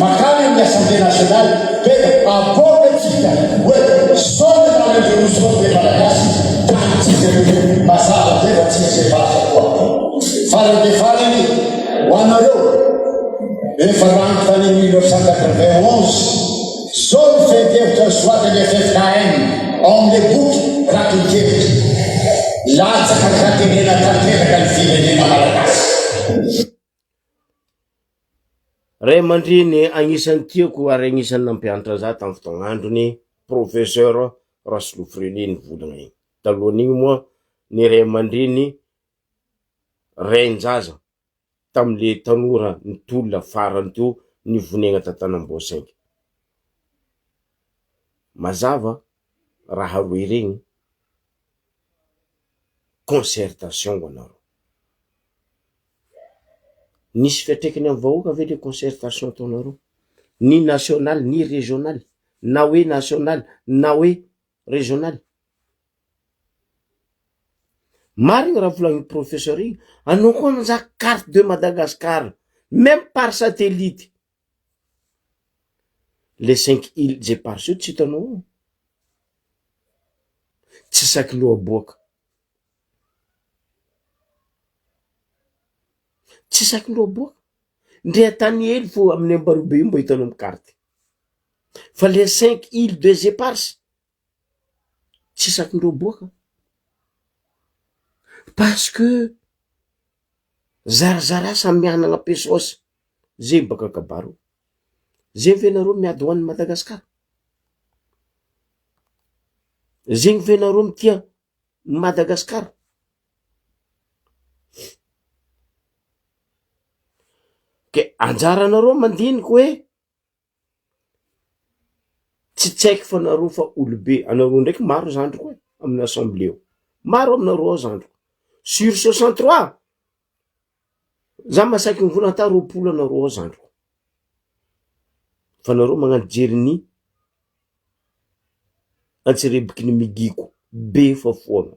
makany amin'ny assemblée nationale tena abokatsika hoe sone naleosrote malagasy tanitsika mazava zay fa tsy misy vasa koa farany de farany ho anareo efa rango tany 1991 zone fedevitra soatany FFKM ao amle boky rakikevitra latsaka katenena tanteraka ny firenena malagasy ray aman-dreny agnisan'ny tiako ary agnisan'ny nampianatra za tamin'ny fotoagnandrony professeur Rasolofreny ny volagna igny talohan'igny moa ny ray aman-dreny rain-jaza tamile tanora ny tolona farany teo ny vonegna tantanam-boasaingy mazava raha roe regny concertation ho anaro nisy fiatraikany amin'ny vahoaka ve le concertation ataonareo ny national ny régional na hoe national na hoe régional marigny raha volagny professeur igny anao koa manjaka carte de Madagascar même par satellite les 5 îles je par io tsy hitanao tsy saky loha boaka tsy saky loha boaka ndre atany hely fo amin'ny ambarobe io mba hitanao amin'ny carte fa les 5 îles de Zeparse tsy saky loha boaka parce que zarazara samy mianagna pesôsy zay baka kabaro zegny venareo miady hoan'ny Madagasikara, zegny venareo mitia Madagasikara. Ke anjaranareo mandiniky hoe tsy tsaiky fa nareo fa olobe, anareo ndraiky maro zandriko hoe amin'ny assemblée eo, maro aminareo zandriko sur 63 za masaky ny volana ta 20 anareo zandriko, fa nareo magnano jeriny antsirebiky ny migiko be fa foana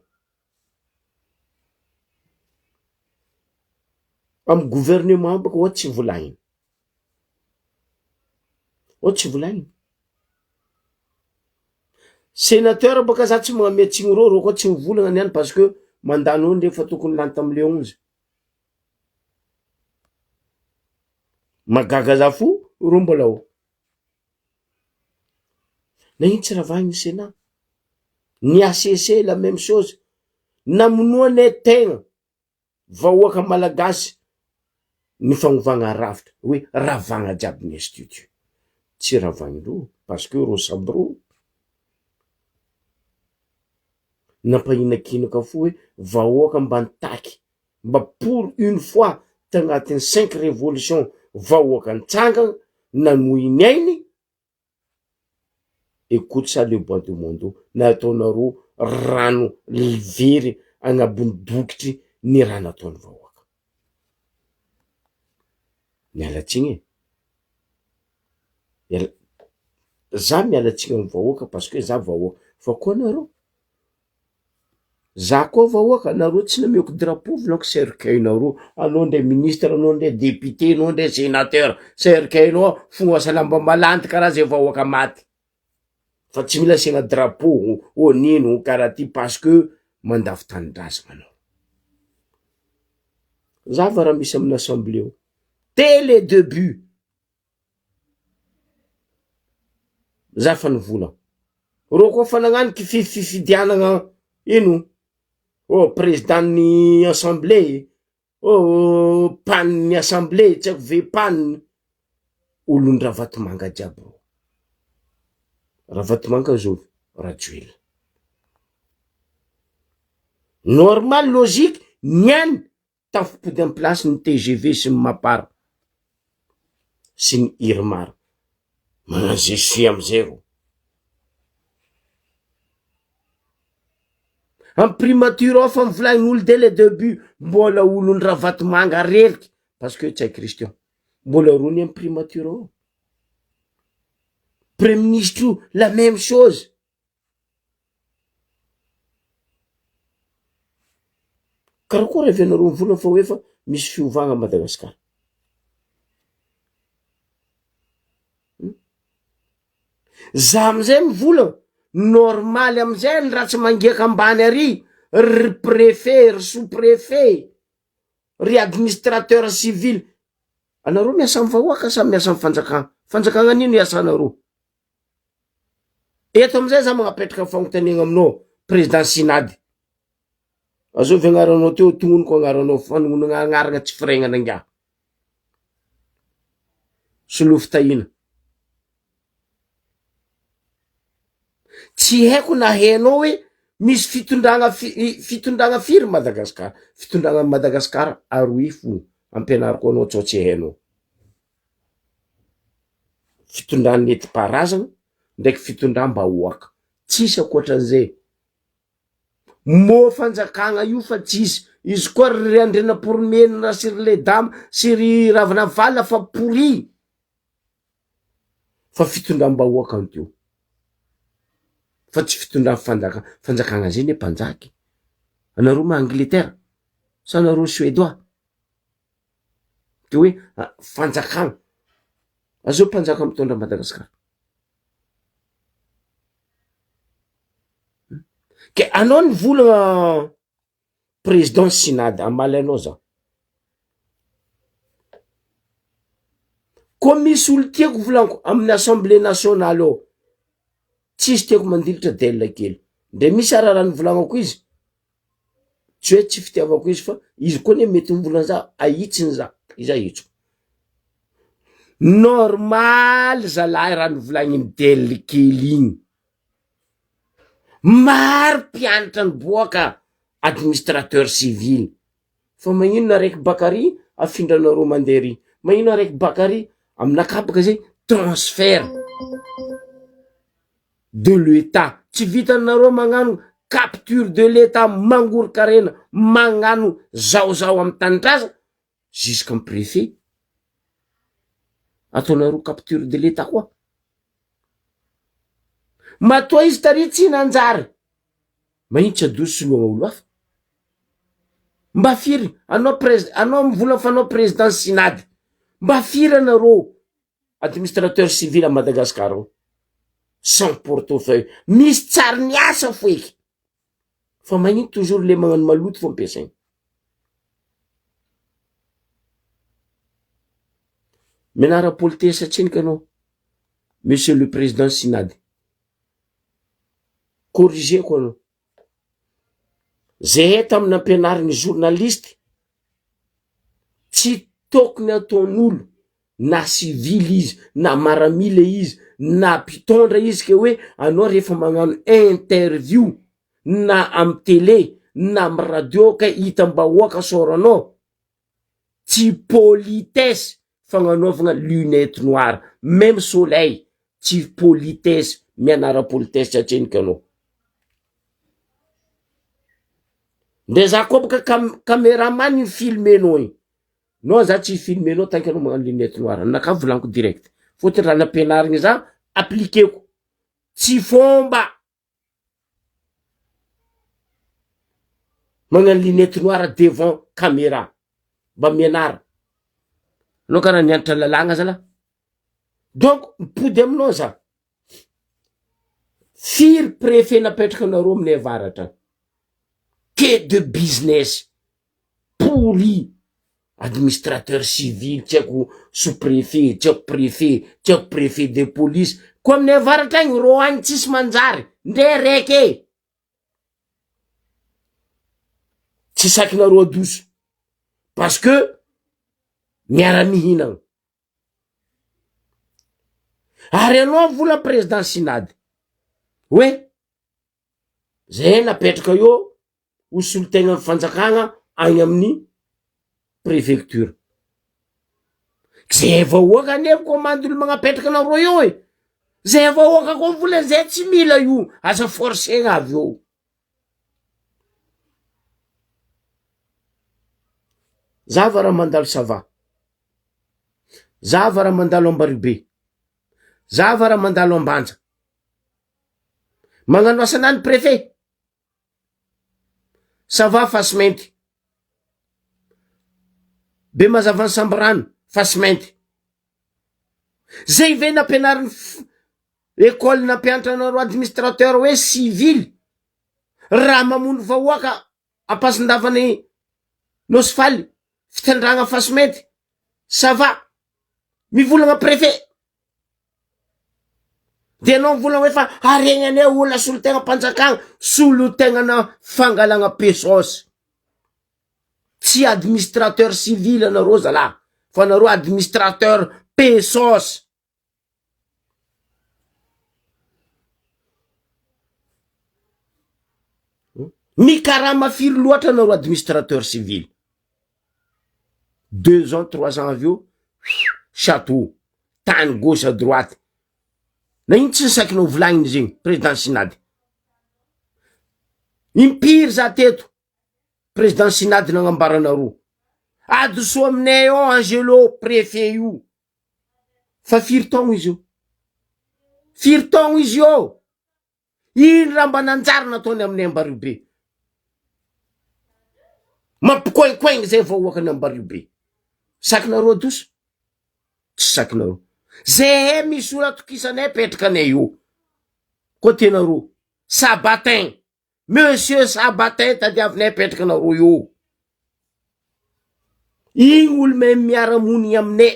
amy gouvernement baka ohatsy tsy volaigny, ohatsy tsy volaigny. Sénateur baka za tsy magnametsiny reo koa tsy mivolagna niany parce que mandany ony refa tokony lany tamile 11 magaga za fo ro mbola ao na iny tsy ravagny ny Sénat, ny ACC la même chose, namonoane tegna vahoaka malagasy ny fagnovagna rafitra hoe ravagna jiaby ny institut, tsy ravagny ro parce que ro samy ro nampahinakinaka fo hoe vahoaka mba nitaky mba pour une fois tagnatin'ny 5 révolution vahoaka nitsangana nanohiny ainy. Écoute ça le bois du monde na ataonareo rano very agnabony dokitry ny raha nataony vahoaka. Mialatsigny za mialatsigny amy vahoaka parce que za vahoaka fa koa nareo za koa vahoaka nareo tsy nameko drapeau volako cercueil-nareo, anao ndre ministre, anao ndre député, anao ndre sénateur, cercueil-nao fognoasa lamba malanty karaha zay vahoaka maty, fa tsy mila asiagna drapeau o nino karaha ty parce que mandavy tanindrazana anao. Za va raha misy amin'ny assemblée eo dès le début za fa nivola ro koa fa nagnaniky fifidianagna ino président ny assemblée panny assemblée tsy haiko ve panny olony Ravatomanga jiaby ro Ravatomanga zao Rajoelina normal logique niany tafapody amy place ny TGV sy ny Mapara sy ny Irmar magnano je suis amizay ro amy primature ao fa mivolagn'olo dès le début mbola olony Ravatomanga reriky parce que tsy haiko Christian mbola rony amy primature ao. Premier ministre la même chose, karakory avenareo mivolagna fa hoe fa misy fiovagna Madagasikara. Za amizay mivolagna normal amizay ny raha tsy mangiaka ambany ary ry préfet, ry sous-préfet, ry administrateur civil, anareo miasa amy vahoaka sa miasa amy fanjakana? Fanjakana nino iasanareo? Eto amizay za magnapetraka fagnontaniana aminao président synady, azovy agnaranao teo tongoniko agnaranao fanonona agnarana tsy firegnana nga Solofy Tahina. Tsy haiko na hainao hoe misy fitondragna firy Madagasikara, fitondragna Madagasikara aroy fo ampianariko anao tsao tsy hainao, fitondran nentim-paharazana ndraiky fitondram-bahoaka tsisy akoatran'izay. Mo fanjakagna io fa tsisy, izy koa ry Andrinamporimena sy ry Ledama sy ry Ravinavalo fa pourri, fa fitondram-bahoaka antio fa tsy fitondram fanjakagna zay ne mpanjaky. Anareo ma Angleterre sa anareo Suédois te hoe fanjakagna azao mpanjaka mitondra Madagasikara. Ke anao ny volagna président synady amalainao za koa misy olo tiako volaniko amin'ny assemblée nationale ao tsisy tiako mandilitra dela kely ndre misy araha ny volagnako izy tsy hoe tsy fitiavako izy fa izy koa ne mety mivolana za ahitsiny za iza hitso normal zalahy raha novolagniny dely kely igny maro mpianatra ny boaka administrateur civil fa magnino araiky bakary afindranareo mandery magnino araiky bakary aminakabaka zay transfert de l'État tsy vitanareo magnano capture de l'État mangorokarena magnano zao amy tanidraza jusqu'à préfet ataonareo capture de l'État koa matoa izy tary tsy nanjary magnino tsy adoso soloagna olo hafa mba firy anao mivola fa anao président synady mba firy anareo administrateur civil à Madagascar sans portefeuille misy tsary ny asa foiky fa magnino toujours le magnano maloto fo ampiasainy menara politesse atsinika anao monsieur le président synady corrigeko anao zay tamina ampianariny journaliste tsy tokony ataon'olo na civil izy na maramila izy na mpitondra izy ke hoe anao rehefa magnano interview na amy télé na amy radio ka hitam-bahoaka soranao tsy politesse fagnanaovagna lunette noire même soleil tsy politesse mianara politesse atrenika anao nde za koa baka caméraman ny filmenao igny no za tsy filmenao tanky anao magnano lunette noire naka volaniko direct fotony raha nampianarigny za appliqueko tsy fomba magnano lunette noire devant caméra mba mianara anao karaha nianatra lalagna zala donc mipody aminao za firy préfet napetraka anareo aminay avaratra que de business pourri administrateur civil tsy haiko sous préfet tsy haiko préfet tsy haiko préfet de police ko aminay avaratra igny ro agny tsisy manjary ndre raiky tsy sakinareo adoso parce que miara-mihinagna ary anao vola président synady hoe zay napetraka eo osolo-tegna fanjakagna agny amin'ny préfecture zay vahoaka anefa commande olo magnapetraka anareo eo e zay vahoaka koa vola zay tsy mila io aza forcegna avy eo zava raha mandalo sava zava raha mandalo Ambaribe zava raha mandalo Ambanja magnano asanany préfet sava fasy mainty be mazavany sambrano fasy mainty zay ve nampianariny école nampianatra anareo administrateur hoe civil raha mamono vahoaka ampasindavany nosy fitandragna fasy mainty sava mivolagna préfet de anao mivolagna hoe fa aregnanay olona solo-tegna mpanjakagna solo-tegna na fangalagna pesos tsy administrateur civil anareo zala fa anareo administrateur pesos mikarama firy loatra anareo administrateur civil 2 ans 3 ans avy eo chateau tany gauche à droite na ino tsy nisakinao volagniny zegny président synady impiry za teto président synady nagnambaranareo adoso aminay ao Angelo préfet io fa firy taogno izy io firy taogno izy io ino raha mba nanjary nataony aminay Ambaribe mampikoinkoigny zay vahoakany Ambaribe sakinareo adoso tsy sakinareo zay misy olo atokisanay petraka anay io koa tenareo Sabatin monsieur Sabatin tadiavinay petraka anareo io igny olo me miara-monigny aminay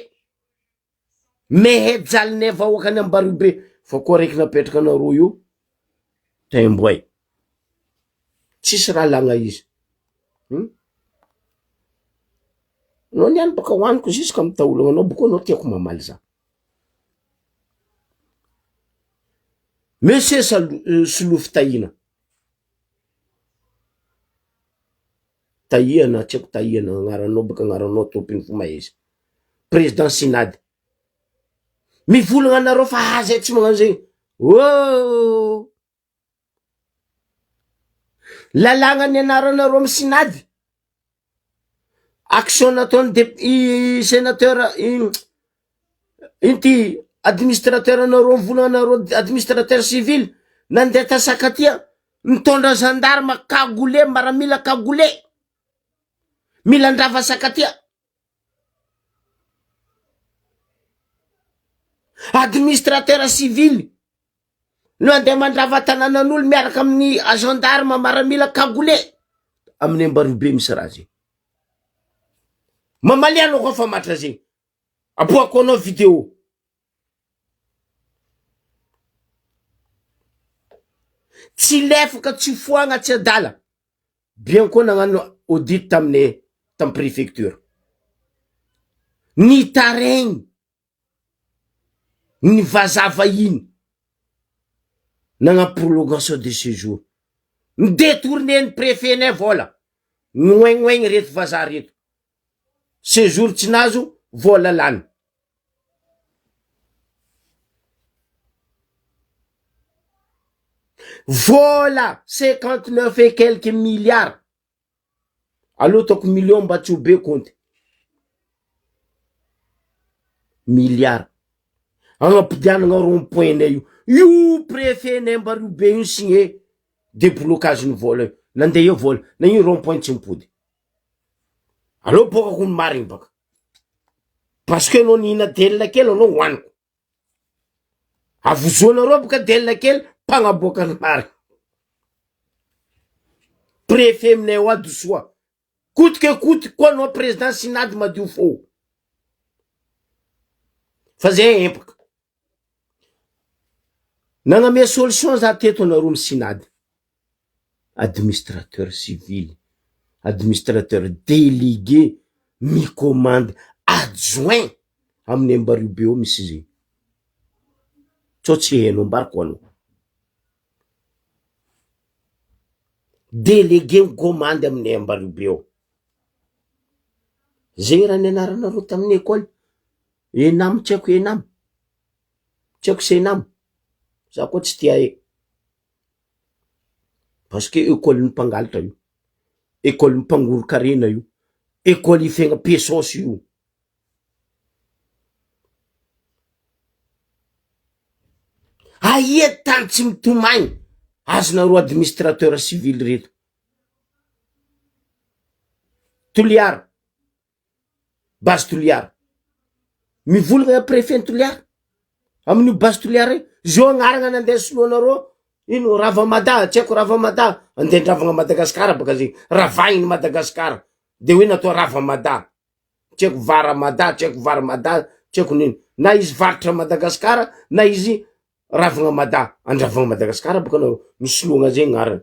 mehe jalinay vahoakany Ambaribe fa koa raiky napetraka anareo io temboay tsisy raha lagna izy No niany baka hoaniko jusque amy taolagna anao boko anao tiako mamaly za. Monsieur Solofy Tahina. Tahina, tsy haiko Tahina agnaranao baka agnaranao tompiny fo mahaizy. Président Sinady. Mivolagna anareo fa zay tsy magnano zegny. Oh! Lalagna ny anaranareo amy Sinady. Action nataon'ny sénateur inty administrateur anareo mivolagna anareo administrateur civil nandeha tasakatia mitondra gendarme kagole maramila kagole milandrava sakatia. Administrateur civil no andeha mandrava tanànan'olo miaraka amin'ny gendarme maramila kagole amin'ny Ambaribe misy raha zegny. Mamaliano ko fa matra zegny. Aboako anao vidéo. Tsy lefaka tsy foagna tsy adala. Bien ko nagnano audit tamine tam préfecture. Ni taregny ni vazava iny nagna prolongation de séjour. Détourné ny préfet ne vola. Ngoegnoegny reto vaza reto. Séjour tsy nazo vola lany. Vola 59 et quelques milliards. Allo toko million mba tsy ho be compte. Milliards. Agnapidianagna rond-point io. Io préfet ne Ambaribe io signé déblocage ny vola io. Nandeha io vola. Na io rond-point tsy mipody. Allo boka ko marigny baka. Parce que no nina delila kely anao hoaniko. Avozoanareo baka delila kely pagnaboaka ny marigny. Préfet minay oa dosoa. Coûte que coûte koa anao président Sinady madio fo. Fa zay empaka. Nagnamea solution za teto anareo amy Sinady. Administrateur civil. Administrateur délégué mi-commande adjoint amin'ny Ambaribe eo misy zegny. Tsao tsy hainao mbariko anao. Délégué mi-commande amin'ny Ambaribe eo. Zegny raha nianaranareo tamin'ny école. Enam tsy haiko enam. Tsy haiko senam. Za koa tsy tia e. Parce que école ny mpangalatra io. École ny mpangoro karena io. École ifegna pesosy io. Aia tany tsy mitomagny azonareo administrateur civil reto. Toliara. Base Toliara. Mivolagna préfet Toliara. Amin'io base Toliara zao agnarana nandeha soloanareo. Ino Ravamada, tsy haiko Ravamada. Andeha ndravagna Madagasikara baka zegny. Ravagny Madagasikara. De hoe natao Ravamada. Tsy haiko Varamada, tsy haiko Varamada, tsy haiko nino. Na izy varitra Madagasikara, na izy ravagna Mada. Andravagna Madagasikara baka anao misoloagna zegny gnarany.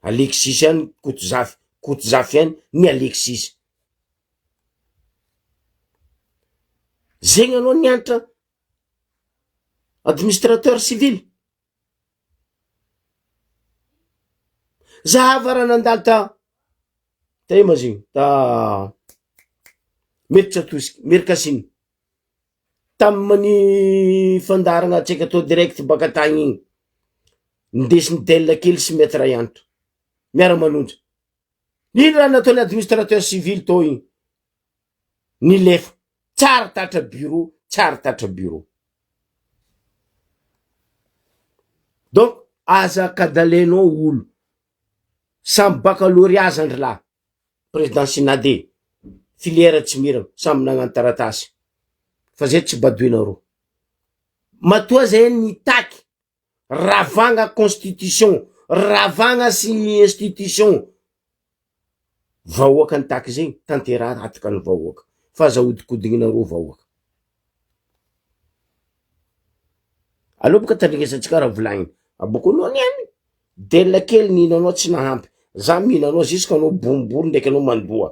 Alexis any Koutozafy. Koutozafy any ny Alexis. Zegny anao nianatra administrateur civil. Zahava raha nandalo ta ema zegny ta Meritsatosika Merikasiny taminy fandaragna tsika atao direct baka tagny igny ndesiny delila kely sy mety raha iantatra miara-manonja. Ino raha nataony administrateur civil to igny nilefa tsara tatra bureau, tsara tatra bureau. Donc aza kadalenao olo samby baccalauréat zandry lahy. Président Sinady filière tsy mirana samby nagnano taratasy. Fa zay tsy badoinareo. Matoa zay nitaky ravagna constitution, ravagna sy institution. Vahoaka nitaky zegny tantera ataka ny vahoaka. Fa zahodikodignareo vahoaka. Aleo boka tandringesantsika raha volagny. Aboko anao niany. Delila kely ninanao tsy nahampy. za mihina anao jusque anao bomboly ndraiky anao mandoa.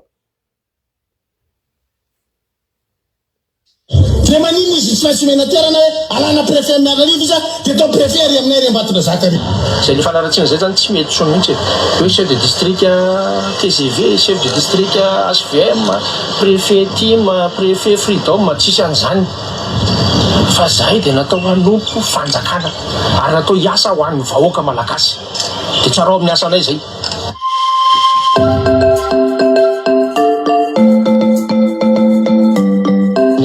Tre manino izy tsy maintsy menaterana hoe alana préfet miararivo iza de atao préfet ary aminay ry Ambatondra Zakary. Zay le fanaratsiana zay zany tsy mety tsony mihitsy hoe chef de district TGV, chef de district HVM, préfet team, préfet freedom, tsisy an'izany. Fa zahay de natao hanompo fanjakana ary natao hiasa ho an'ny vahoaka malagasy. De tsara amin'ny asanay zay.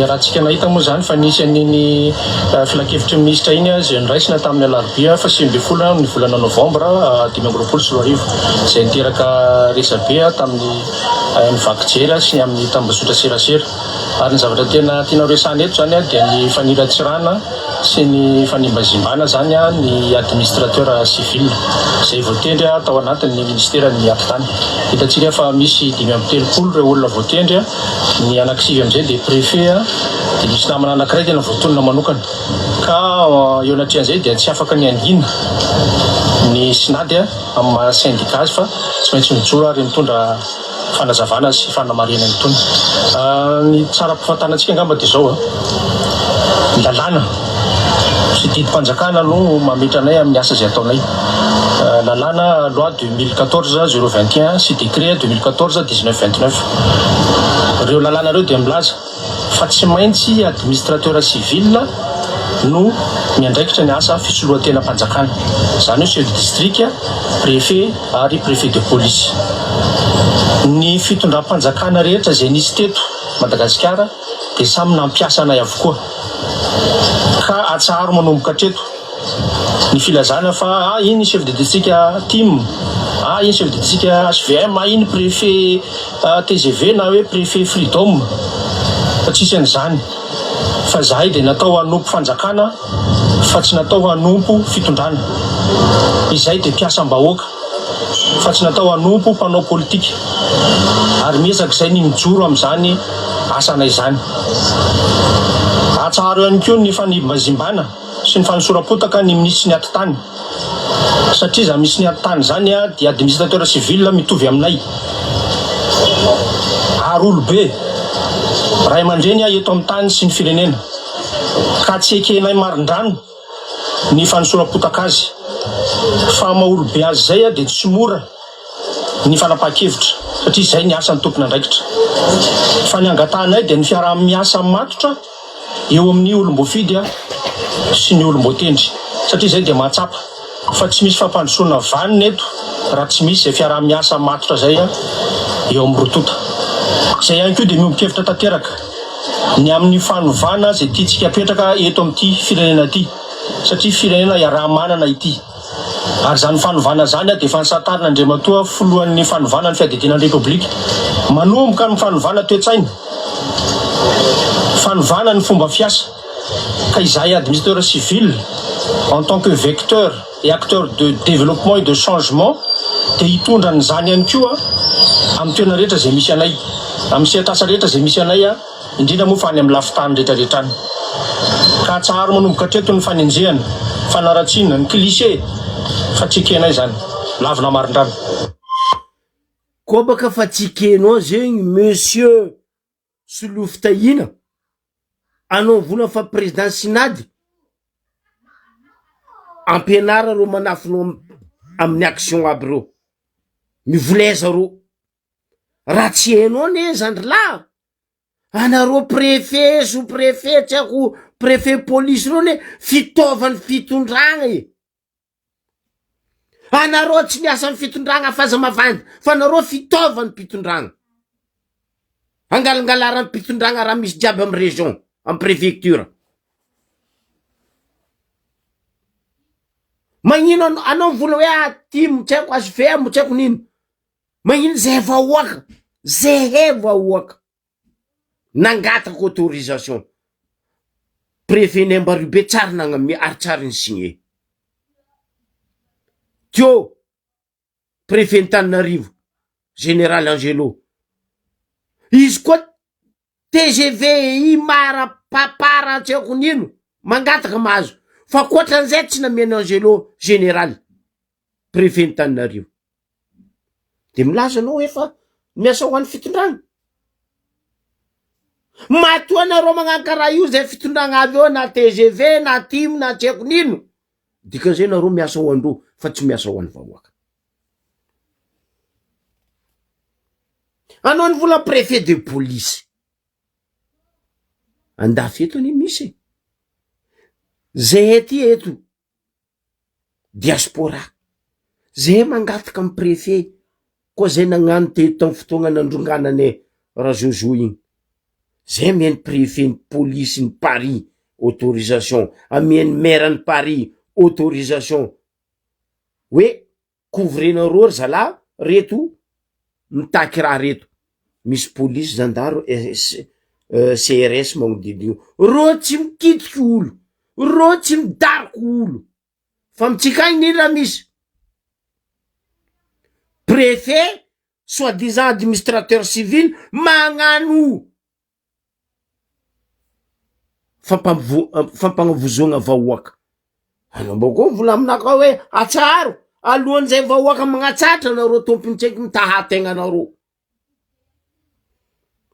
Rahantsika nahita moa zany fa nisy an'iny filakevitry ministra iny zay niraisina tamin'ny alarobia fa 20 ny volana novambra 2024 zay niteraka resabe tamin'ny vakijery sy amin'ny tambazotra serasera. Ary ny zavatra tena tiana resahana eto zany dia ny faniratsirana sy ny fanimbazimbana zany ny administrateur civil zay voatendry tao anatin'ny ministera ny atitany. Hitantsika fa misy 5 reo olona voatendry, ny anankisivy amin'izay dia préfet dia misy namana anankiray tena voatonona manokana ka eo anatrehan'izay dia tsy afaka ny angina ny sinady amin'ny maha syndicat fa tsy maintsy mijoro ary mitondra fanazavana sy fanamarena mitony. Ny tsara mpifantanantsika angamba dia zao lalàna sy didim-panjakana no mametra anay amin'ny asa zay ataonay. Lalàna loi 2014-021 sy décret 2014-1929. Reo lalàna reo dia milaza fa tsy maintsy administrateur civil no miandraikitra ny asa fitsolohan-tena-mpanjakana. Zany hoe chef de district, préfet ary préfet de police. Ny fitondram-panjakana rehetra zay nisy teto Madagasikara dia samy nampiasa anay avokoa ka atsaharo manomboka hatreto ny filazana fa iny chef de district team, iny chef de district HVM, iny préfet TGV na hoe préfet freedom. Fa tsisy an'izany fa zahay dia natao hanompo fanjakana fa tsy natao hanompo fitondrana. Izay dia mpiasam-bahoaka fa tsy natao hanompo mpanao politika ary miezaka izay ny mijoro amin'izany asanay izany. Atsaharo ihany koa ny fanimbazimbana sy ny fanosorapotaka ny minisitry ny atitany satria za misy ny atitany zany dia administrateur civil mitovy aminay ary olobe ray aman-dreny eto amin'ny tany sy ny firenena ka tsy ekenay marindrano ny fanosorapotaka azy fa maha-olobe azy zay dia tsy mora ny fanapa-kevitra satria zay ny asan'ny tompony andraikitra. Fa ny angatanay dia ny fiaraha-miasa matotra eo amin'ny olom-boafidy sy ny olom-boatendry satria zay dia mahatsapa fa tsy misy fampandrosoana vanina eto raha tsy misy zay fiaraha-miasa matotra zay eo amin'ny rotota. Zay ihany koa dia miombon-kevitra tanteraka ny amin'ny fanovana zay tiantsika apetraka eto amin'ity firenena ity satria firenena iaraha-manana ity. Ary zany fanovana zany dia efa nisantarina Andriamatoa folohan'ny fanovana ny fiadidinan'ny repoblika manomboka amin'ny fanovana toe-tsaina, fanovana ny fomba fiasa ka izahay administrateur civil en tant que vecteur et acteur de développement et de changement dia hitondra n'izany ihany koa amin'ny toerana rehetra zay misy anay, amin'ny sehatrasa rehetra zay misy anay indrindra moa fa any amin'ny lafitany rehetrarehetrany. Ka tsaharo manomboka hatreto ny fanenjehana, fanaratsiana, ny cliché fa tsy ekenay zany lavina marindrano. Koa baka fa tsy ekenao zegny monsieur Solofitahina anao vona fa président sinady ampianara ro manafinao amin'ny action aby reo mivoleza ro raha tsy hainao ne zandry la anareo préfet sous préfet tsy ako préfet police reo ne fitaovany fitondragna anareo tsy miasa amin'ny fitondragna faza mavandy fa anareo fitaovany mpitondragna angalangalarany mpitondragna raha misy jiaby amin'ny région, amin'ny préfecture. Magnino anao vola hoe team tsy haiko HVM tsy haiko nino, magnino zay vahoaka nangataka autorisation préfet Nembarobe tsary nagname ary tsary ny signé teo préfet Antananarivo général Angelo izy koa TGV i mara papara tsy haiko nino mangataka mahazo fa koatran'izay tsy namiana Angelo général préfet Antananarivo. de milaza anao efa miasa ho an'ny fitondrana. Matoa anareo magnano karaha io zay fitondrana avy eo na TGV na TIM na tsy haiko nino, dikan'izay nareo miasa ho andreo fa tsy miasa ho an'ny vahoaka. Anao ny vola préfet de police andafy eto any misy zay ety eto diaspora zay mangataka amin'ny préfet koa zay nagnano teto tamin'ny fotoagna nandronganane Rajojo igny, zay mieny préfet ny police ny Paris autorisation, amieny maire ny Paris autorisation hoe couvrenareo ry zala reto mitaky raha reto, misy police zandaro CRS magnodidina ro tsy mikitiky olo, ro tsy midariko olo, fa mitsika igny raha misy préfet soi-disant administrateur civil magnano fampanavozoana vahoaka. Anao mbô koa vola aminaka hoe atsaro alohan'izay vahoaka magnatsatra nareo tompony tseky mitaha-tegna nareo,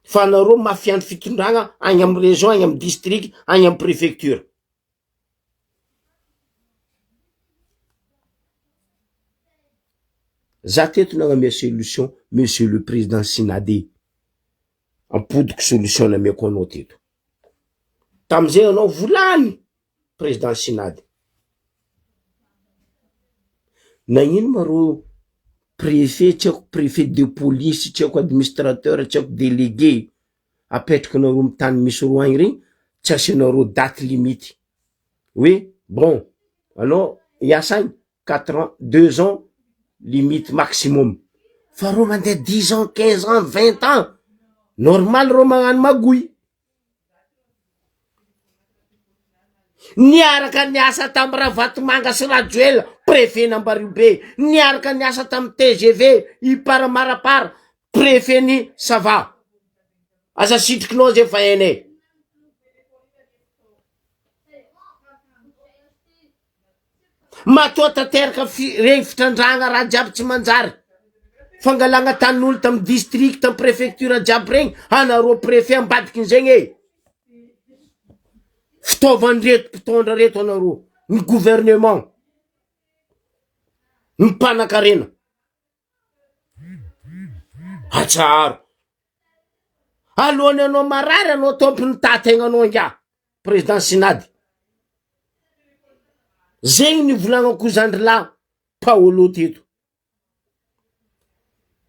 fa nareo mafiany fitondrana agny amin'ny région, agny amin'ny district, agny amin'ny préfecture. Za teto nagnamia solution monsieur le président Sinadé, ampodiko solution namiako anao teto tamizay anao volany président Sinady nagnino marô préfet tsy haiko préfet de police tsy haiko administrateur tsy haiko délégué apetraka nareo amy tany misy roa agny regny tsy asianareo date limite oui bon anao hiasa agny 4 ans 2 ans limite maximum, fa ro mandeha 10 ans 15 ans 20 ans normal ro magnano magoy. Niaraka niasa tamy Ravatomanga sy Rajoela préfet n'Ambaribe, niaraka niasa tamy TGV i Paramarapara préfet ni Sava, asa sitrikinao zay fa hainay. Matoa tanteraka regny fitrandragna raha jiaby tsy manjary, fangalagna tanin'olo tamy district tamy préfecture jiaby regny anareo préfet ambadiky n'izegny e. Fitaovany reto mpitondra reto anareo, ny gouvernement ny mpanan-karena atsaro alohany anao marary anao tompony tategna anao nga président Sinady. Zegny ny volagnako zandrilahy Paolo teto,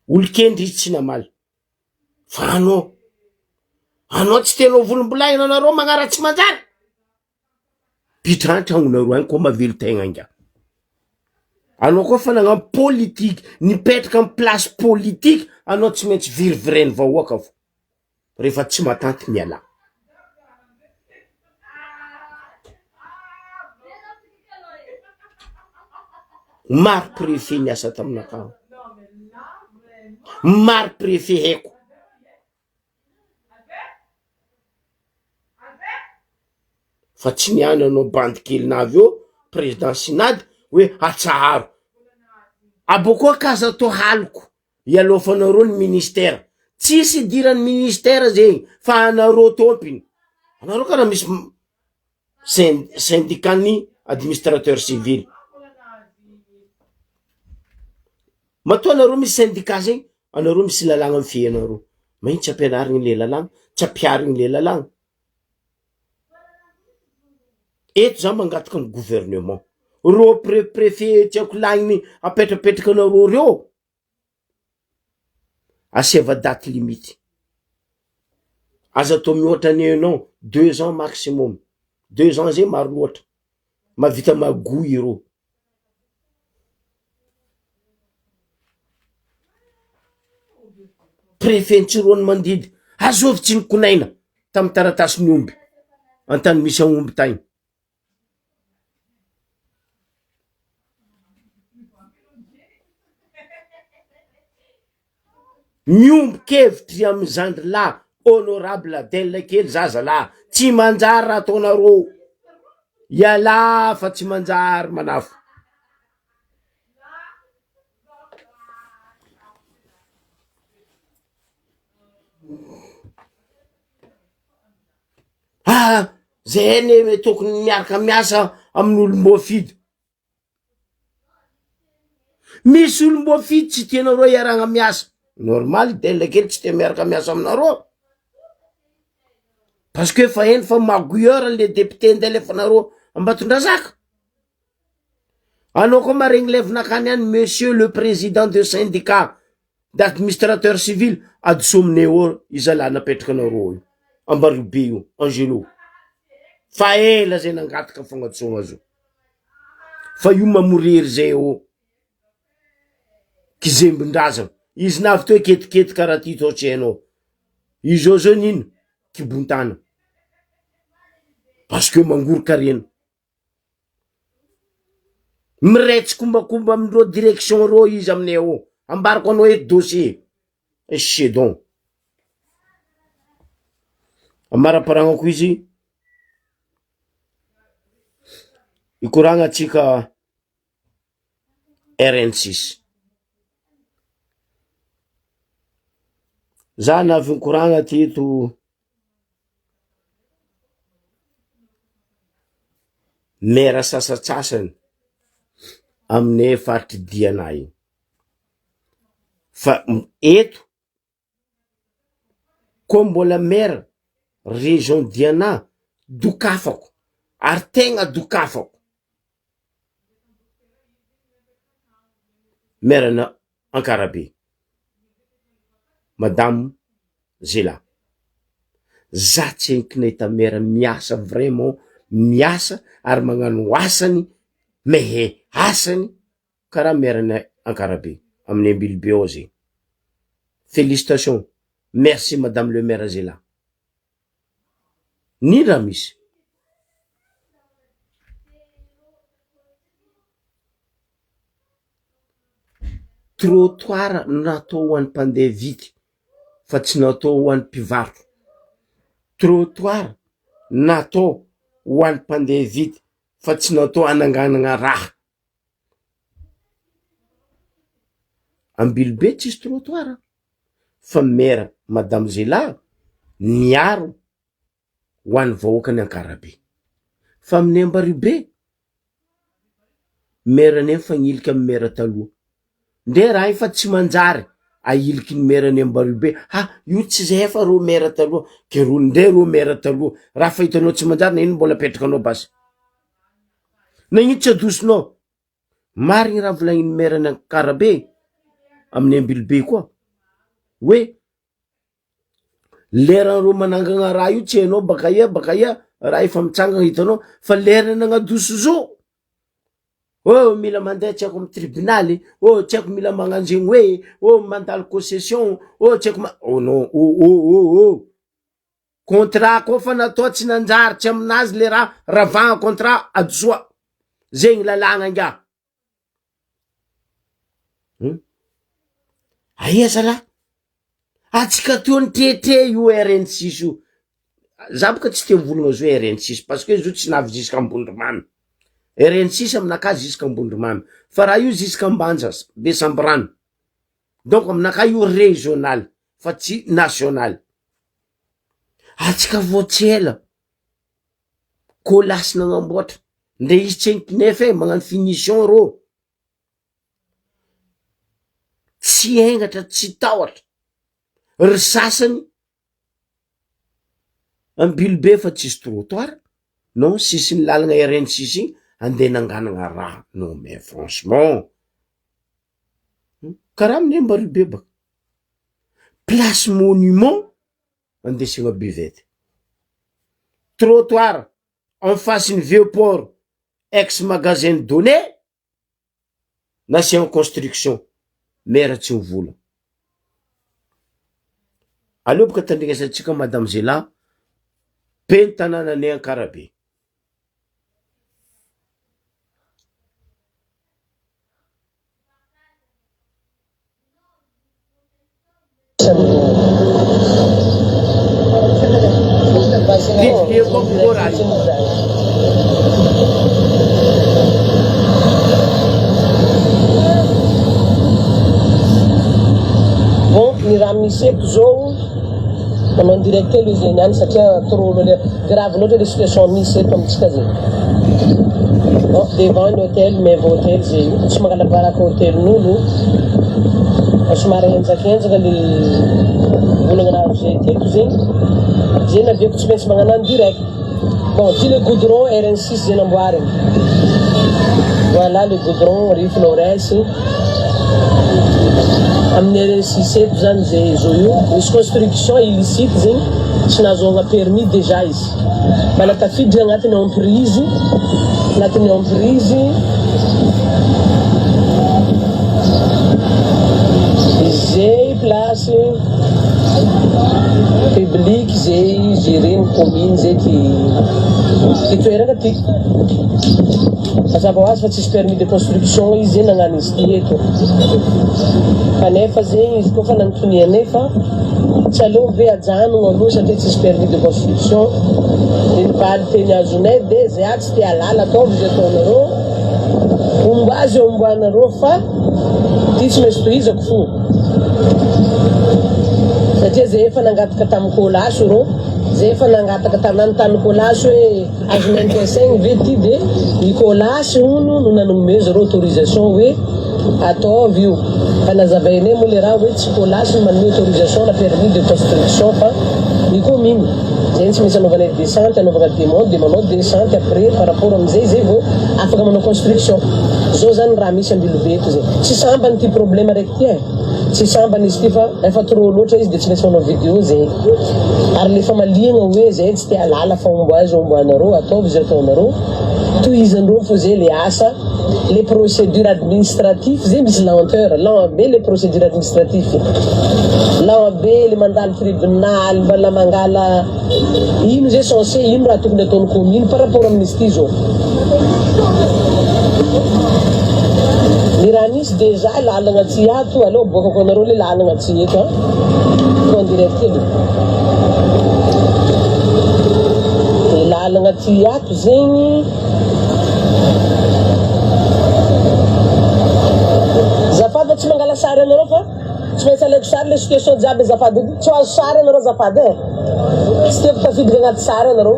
olo-kendry izy tsy namaly, fa anao tsy tenao volombolagna anareo magnara tsy manjary pitrany tragnonareo agny koa mavelo tegna nga. Anao koa fa nagnano politique nipetraka amy place politique, anao tsy maintsy virivireny vahoaka fo rehefa tsy matanty miala. Maro préfet niasa taminakao, maro préfet haiko, fa tsy niany anao bandy kelinavy eo président Sinady hoe atsaharo abokoa kaza to haliko ialofanareo ny ministère, tsisy idiran'ny ministère zegny fa anareo tompiny. Anareo karaha misy syndicat ny administrateur civil, matoa anareo misy syndicat zegny, anareo misy lalàgna amy fianareo, magnino tsy ampianarigny le lalàgna, tsy ampiarigny le lalàgna. Eto za mangataka amy gouvernement ro préfet tsy haiko lagniny apetrapetraka anareo reo asiava date limite, aza atao mihoatra ny non 2 ans maximum, 2 ans zay maro loatra mavita magoy reo. Préfet ntsiroany mandidy azovy tsy nikonaina tamy taratasy ny omby antany misy aomby tagny. Miomby kevitry amy zandrilahy honorable Adèle kely zazalahy tsy manjary raha ataonareo, iala fa tsy manjary manafo. zay ne tokony miaraka miasa amin'olom-boafidy. Misy olom-boafidy tsy tianareo iaragna miasa. Normal de lekely tsy te miaraka miasa aminareo. Parce que fa eny fa magoyeur le député ndelefanareo Ambatondrazaka. Anao koa maregny levinakany any, monsieur le président de syndicat d'administrateur civil, adisomine eo izalana petrakanareo io. Ambaribe io, Angelo. Fa ela zay nangataka fagnatsogna azo. Fa io mamorery zay eo. Kizembindrazana. Izy navy teo ketikety karaha ty tao tsy hainao. Izy zao nino? Kibontana. Parce que mangory karena. Miretsy kombakomba amindreo direction reo izy aminay eo. Ambariko anao eto dossier. Chedon. Amaraparagna ko izy. Ikoragna atsika RN6. Za navy nikoragna teto mera sasatsasany aminay faritry Diana iny. Fa eto koa mbola mera région Diana dokafako ary tegna dokafako merana Ankarabe, Madame Zela. Za tsy enkina hita mera miasa vraiment, miasa ary magnano asany mehe asany karaha merana Ankarabe amin'ny Ambilobe ao zay. Félicitations. Merci Madame le maire Zela. Ni raha misy. Trottoir natao ho an'ny mpandeha vity fa tsy natao ho an'ny mpivarotra. Trottoir natao ho an'ny mpandeha vity fa tsy natao hananganana raha. Ambilobe tsisy trottoir fa mera Madame Zela niaro ho an'ny vahoakany Ankarabe. Fa amin'ny Ambaribe mera ne fagnilika amin'ny mera taloha. Nde raha fa tsy manjary ailiky ny mera ny Ambaribe. Io tsy zay fa ro mera taloha. Ke ro nde ro mera taloha. Raha fa hitanao tsy manjary na ino mbola petrakanao basy. Na ino tsy adosinao. Marigny raha volagnin'ny mera ny Ankarabe amin'ny Ambilobe koa. Hoe leran'ro manangana raha io tsy hainao baka ia raha efa mitsangana hitanao fa lerana nagnadoso zo. Oh mila mandeha tsy haiko amin'ny tribunaly, oh tsy haiko mila magnanjegny hoe, oh mandalo concession, oh tsy haiko oh non, contrat koa fa natao tsy nanjary tsy aminazy le raha ravagna contrat adosoa. Zegny lalagna nga. Aia zala? Atsika teo nitete io RN6 io. Za boka tsy te mivolagna zo RN6 parce que zo tsy navy jusqu'à Ambondromamy. RN6 aminaka jusqu'à Ambondromamy. Fa raha io jusqu'à Ambanja, Besambrano. Donc aminaka io régional fa tsy national. Atsika voatsela. Kolasy nagnamboatra. Nde izy tsy enkinefa magnano finition ro. Tsy engatra, tsy tahotra. Ry sasany Ambilobe fa tsisy trottoir. Non, sisy ny lalagna RN6 igny andeha nanganagna raha. Non mais franchement. Karaha amin'ny Ambaribe baka. Place monument andesina buvette. Trottoir en face ny Vieux-Port, ex-magasin de données, nasiana construction. Mera tsy mivola. Aleo boka tandrignasantsika Madame Zela, peny tanànanay Ankarabe. Bon, ny raha misy eto zao manao direct aloha zay niany satria trop grave loatra le situation misy eto amitsika zay. Devant un hôtel, mais hôtel zay tsy mangala baraka hôteln'olo somary enjakenjaka le olagna zay tiako zay naviako tsy maintsy magnano any direct. Bon, ty le goudron RN6 zay namboariny. Voilà le goudron Rive Flores amin'ny RN6 eto zany zay zo io misy construction illicite zegny tsy nahazoagna permis déjà izy. Mbala tafiditra agnatin'ny emprise zay place publique zay géreny commune zay ty toerana ty mazava ho azy fa tsisy permis de construction izy zay nagnano izy ty eto kanefa zegny izy koa fa nanotonianefa tsy aleo ve ajanogno aloha satria tsisy permis de construction de nivaly teny azonay de zay tsy te alala ataovy zay ataonareo ombo azy omboanareo fa ty tsy maintsy tohizako fo satria zay efa nangataka tamin'ny kôlasy rô zay efa nangataka tany kôlasy hoe azonay ampiasaigny ve ty de ny kôlasy hono no nanomeze reo autorisation hoe ataovy io fa nazavainay moa le raha hoe tsy kôlasy no manome autorisation na permis de construction fa ny commune zay tsy maintsy anaovanay descente anaovana demande de manao descente après par rapport amizay zay vao afaka manao construction zao zany raha misy ambilobeto zay tsy sambany ty problème araiky ty tsy sambany izy ty fa efa trop loatra izy de tsy maintsy manao vidéo zay ary lefa maliagna hoe zay tsy te alala fa ombo azy omboanareo ataovy zay ataonareo tohizandreo fo zay le asa les procédures administratives zay misy lenteur lent be les procédures administratives lent be le mandalo tribunal mbala mangala ino zay censé ino raha tokony ataon'ny commune par rapport amin'izy ty zao ny raha nisy déjà lalagna tsy ato aleo bokako anareo le lalagna tsy eto en direct edy le lalagna tsy ato zegny zafady tsy mangala sary anareo fa tsy maintsy alaiko sary le situation jiaby zafady tsy azo sary anareo zafady tsy tiako tafidika agnaty sary anareo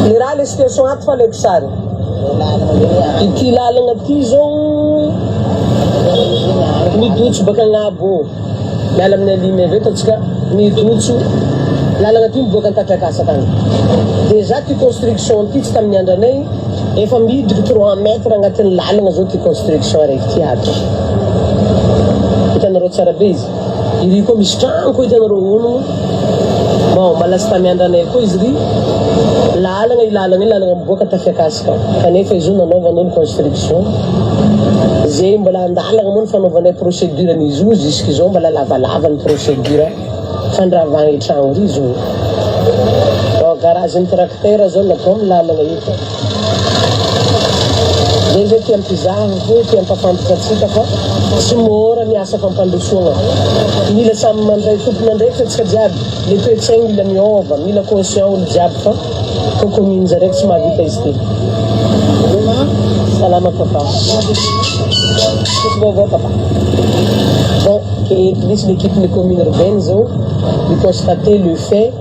le raha le situation ato fa alaiko sary ity lalagna ty zao midotso baka agnabo miala amin'ny alimy avy eto atsika midotso lalagna ty miboaka antapakasaka agny déjà ty construction ty tsy tamin'ny andranay efa miditra 3 mètres agnatin'ny lalagna zao ty construction araiky ty ato hitanareo tsara be izy iry koa misy trano koa hitanareo ono bon malasy tamin'ny andranay koa izy ry lalagna lalagna miboaka tafiakasika kanefa izy io nanaovan'olo construction zay mbola andalagna moa ny fanaovanay procédure an'izy io jusque zao mbola lavalava ny procédure fandravagna i trano ry izy io garage-ny tracteur zao natao amin'ny lalagna eto zay zay ty ampizaha fo ty ampafantatra atsika fa tsy mora miasa fampandrosoagna mila samy mandray tompony andraiky atsika jiaby le toetsaigny mila miova mila conscient olo jiaby fa ko commune zaraiky tsy mahavita izy ty salama papa vaovao papa bon plus l'équipe de commune urbaine zao de constater le fait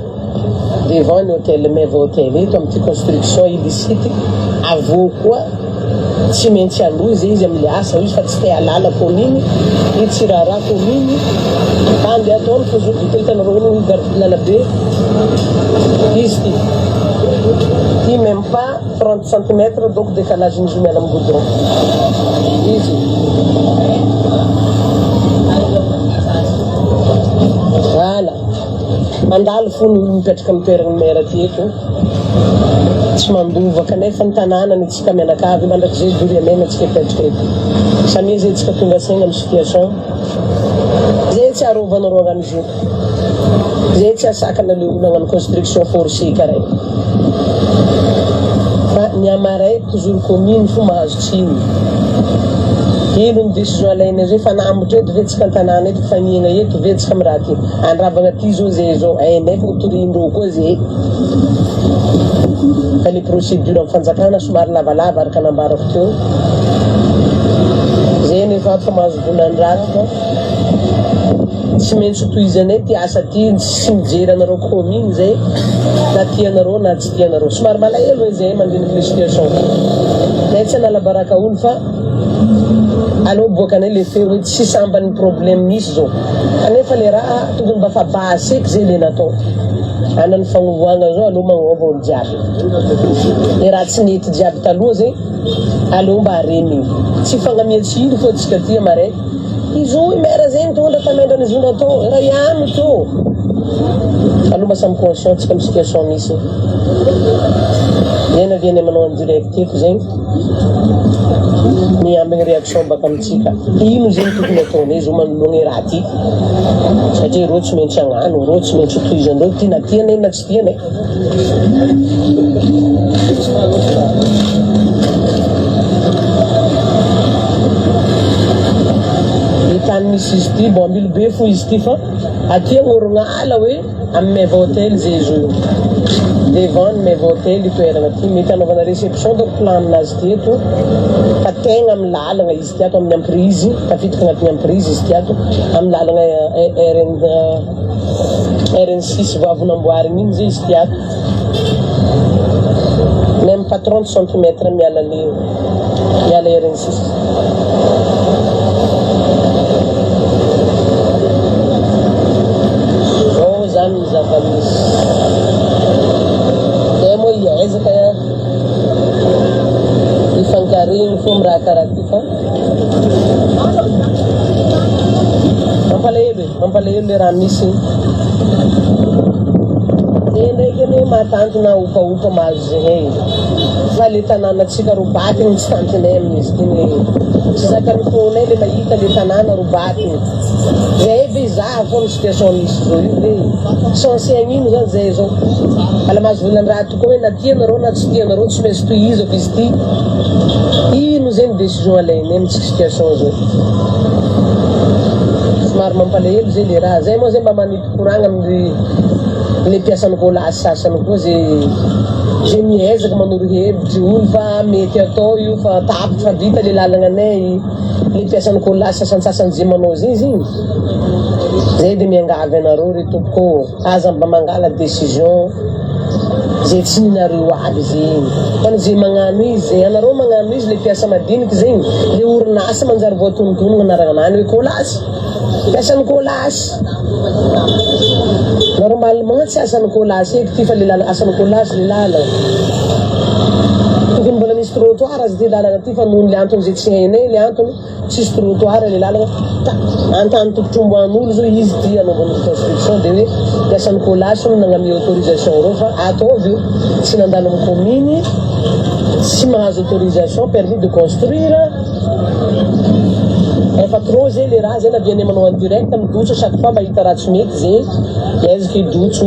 devant un hôtel Meva hôtel eto amin'ny ty construction illicite avô koa tsy maintsy aloha zay izy amin'ny asa izy fa tsy te alala commune i tsy raha commune andeha ataony fa zo vita hitanareo no lalabe izy ty même pas 30 cm donc décalage izy miala amin'ny goudron izy voilà mandalo fo mipetraka amin'ny toerana mera ty eto tsy mandova kanefa ny tanàna ny tsika mianakavy mandraky zay dory amena tsika hipetraka eto samia zay tsika tonga saigna amin'ny situation zay tsy arovanareo agnano izy io zay tsy asakana le olo agnano construction forcée karay fa ny amaray toujours commune fo mahazo tsiny ino ny décision alaina zay fa nambotra eto ve tsika an-tanàna eto faniagna eto ve tsika amin'ny raha ty andravagna ty zao zay zao nefy hotorindreo koa zay fa le procédure amin'ny fanjakana somary lavalava araka nambarako teo zay nefa fa mahazo volan-draty fa tsy maintsy tohizanay ty asa ty tsy mijery anareo commune zay na tianareo na tsy tianareo somary malahelo zay mandiniky le situation nay tsy analabaraka olo fa aleo boakanay le feo hoe tsy sambany problème misy zao kanefa le raha tokony mba fa baseky zay le natao anany fagnovoagna zao aleo magnaova olo jiaby le raha tsy nety jiaby taloha zay aleo mba renigny tsy fagnamiatsilo fô tsika ty amaray izo mera zegny tondra tamendrany izo natao raha ihany to aleo mba samy conscient tsika amy situation misy ena viany manao en direct eko zegny miambigny réaction baka amitsika ino zegny tokony ataonay zo manologny raha ty satria reo tsy maintsy agnano reo tsy maintsy tohizandreo ty na tianay na tsy tianay tany misy izy ty bon ambilo be fo izy ty fa aty agnorogna ala hoe amy meva hôtel zay zo devant ny meva hôtel toerana ty mety anaovana réception de plan aminazy ty eto fa tegna amy lalagna izy ty ato amin'ny emprise tafidika agnatin'ny emprise izy ty ato amy lalagna RN6 voavonamboarigny igny zay izy ty ato même pas 30 cm miala RN6 zany zava-misy de moa iezaka ifankariny fo amy raha karaha ty fa mampalahelo le raha misy de ndraiky ane mahatanty na opaopa mahazo zegny fa le tanànatsika robatiny tsy tantinay amin'izy ty ny tsy zakany fonay le mahita le tanàna robatiny zay ve zaha fô ny situation misy zao io de censé agnino zany zay zao ala mahazo volan-draha tokoa hoe na tianareo na tsy tianareo tsy maintsy tohizako izy ty ino zegny décision alainy amitsika situation zao somary mampalahelo zay le raha zay moa zay mba manipy koragna amle mpiasany kolasy sasany koa zay miezaka manoro hevitry olo fa mety atao io fa tapitra fa vita le lalagna anay le mpiasany kolasy sasansasany zay manao zay zigny zay de miangavy anareo re tompoko aza mba mangala décision zay tsy ninareo aby zegny fa zay magnano izy zay anareo magnano izy le mpiasa madiniky zegny le orinasa manjary voatonontonogna anaragnanany hoe kolasy mpiasany kolasy normalement tsy asany kolasy eky ty fa le asany kolasy le lalagna tokony mbola misy trottoir azy ty lalagna ty fa noho le antony zay tsy hainay le antony tsisy trottoir le lalagna antany tombotromboan'olo zao izy ty anaovany construction de hoe mpiasany kolasy no nagname autorisation reo fa ataovy io tsy nandalo amy commune tsy mahazo autorisation permis de construire efa trop zay le raha zay na viany manao en direct midotso chaque fois mahita raha tsy mety zay ezaka idotso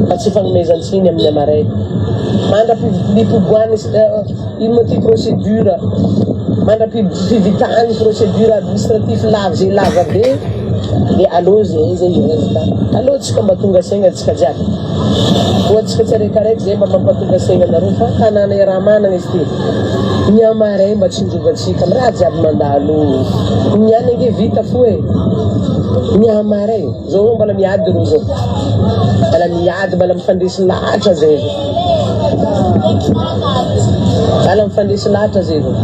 fa tsy fagnomezantsiny amin'ny amaray mandrapiboany ino moa ty procédure mandrapivitany procédure administratif lava zay lava be de alô zay ezaka alô tsika mba tonga saigna tsika jiaby ohatsika tsiraikaraiky zay mba mampatonga saigna anareo fa tanàna raha manana izy ty ny amaray mba tsy njovatsika amy raha jiaby mandalo niany ange vita fo e ny amaray zao mbala miady ro zao mbala miady mbala mifandresy lahatra zay mbala mifandresy lahatra zay zao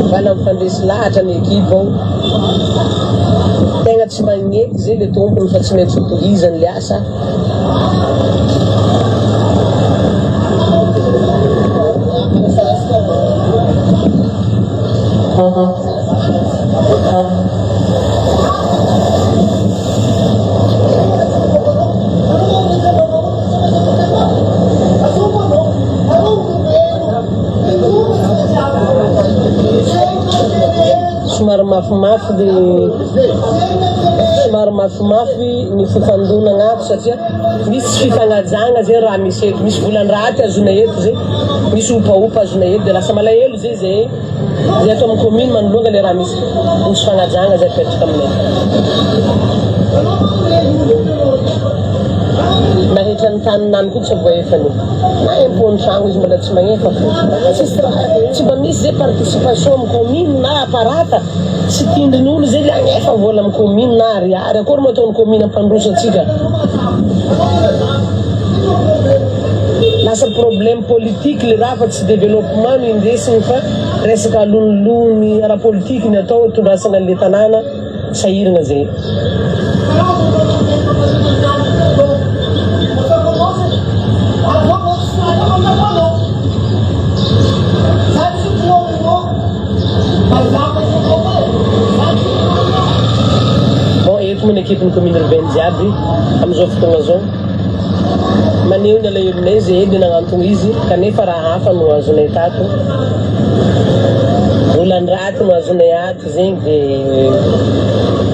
mbala mifandresy lahatra ny ekipa ao tegna tsy magneky zay le tompony fa tsy maintsy tohizany le asa somary mafimafy ny fifandona agnato satria misy tsy fifagnajagna zay raha misy eto misy volan-draty azona eto zay misy opaopa azona eto de lasa malahelo zay ato amy commune manoloanga le raha misy fifagnajagna zay apetraka aminay nahitra ny taninany koa tsy voaefany na impony tragno izy mbola tsy magnefa fo tsy mba misy zay participation amin'ny commune na aparata tsy tindriny olo zay le agnefa vola amin'ny commune na ariary akory moa ataon'ny commune ampandroso atsika lasa problème politique le raha fa tsy développement no indesiny fa resaka alonolony ara-politique ny atao tondrasana le tanàna sahirana zay bon eto moa ny équipe ny commune urbaine jiaby amizao fotoagna zao maneho ny alahelonay zay edy nagnantony izy kanefa raha hafa no azonay tato volan-draty no azonay ato zegny de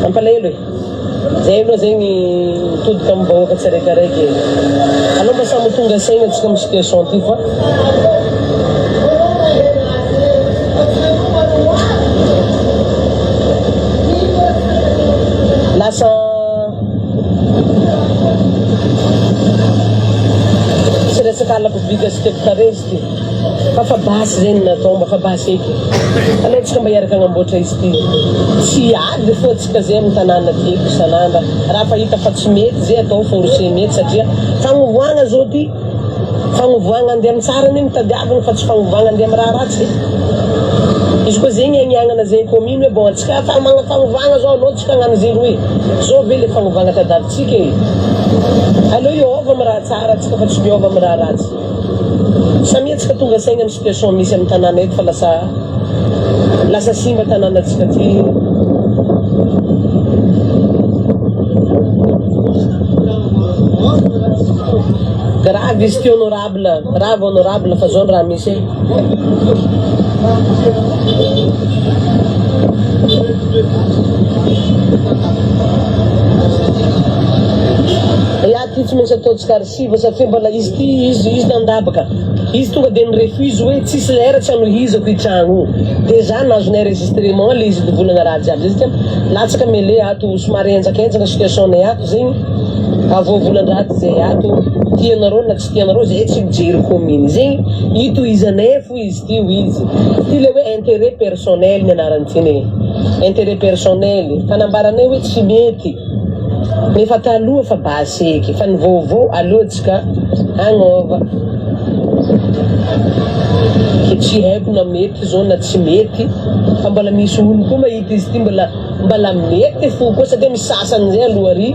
ampalahelo e zay aloha zegny mitodika amin'ny bahoaka tsiraikaraiky aloha mba samy tonga saigna atsika amin'ny situation ty fa lasa tsy resaka ala-public sy tepitaresy ty fa basy zegny natao mba fa basy eky aloha tsika mba hiaraka agnamboatra izy ty tsy ady fo atsika zay amin'ny tanàna tieko isan'andra raha fa hita fa tsy mety zay atao forcé mety satria fagnovoagna zao ty fagnovoagna andeha amin'ny tsara ny mitadiavana fa tsy fagnovoagna andeha amin'ny raha ratsy izy koa zegny agniagnana zay commune hoe bon atsika fagnovoagna zao anao tsika agnano zegny hoe zao ve le fagnovoagna tadiavitsika e aloha iova amin'ny raha tsara atsika fa tsy miova amin'ny raha ratsy samia tsika tonga saigna amin'ny situation misy amin'ny tanàna eto fa lasa simba tanàna atsika ty grave izy ty honorable grave honorable fa zao raha misy ia ty tsy maintsy ataotsika arsive satria mbola izy ty izy nandabaka izy tonga de ny refuse hoe tsisy lera tsy anohizako i tragno déjà nazonay enregistrement le izy volagna raha jiaby izy latsaka mele ato somary enjakenjaka situationay ato zegny avoavolan-draty zay ato tianareo na tsy tianareo zay tsy mijery commune zegny itoizanay fo izy ty izy ty le hoe intérêt personnel ny anaran'tyny intérêt personnel fanambaranay hoe tsy mety nefa taloha fa basy eky fa ny vaovao alohatsika agnova ke tsy haiko na mety zao na tsy mety fa mbola misy olo koa mahita izy ty mbola mety fo koa satria misy sasany zay aloha ary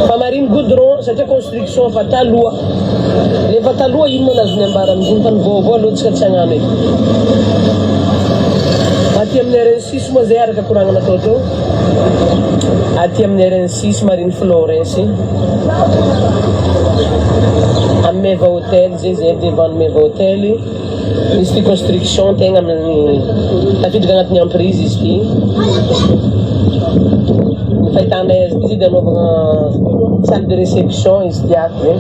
fa mariny goudron satria construction fa taloha rehefa taloha ino moa nazony ambara amiziny fa ny vaovao alohatsika tsy agnano eky aty amin'ny RN6 moa zay araka koragnana atao teo aty amin'ny RN6 mariny Florence amin'ny Meva Hotel zay devant ny Meva Hotel misy ty construction tegna amin'ny tafiditra agnatin'ny emprise izy ty fahitanay azy ty de anaovagna salle de réception izy ty ato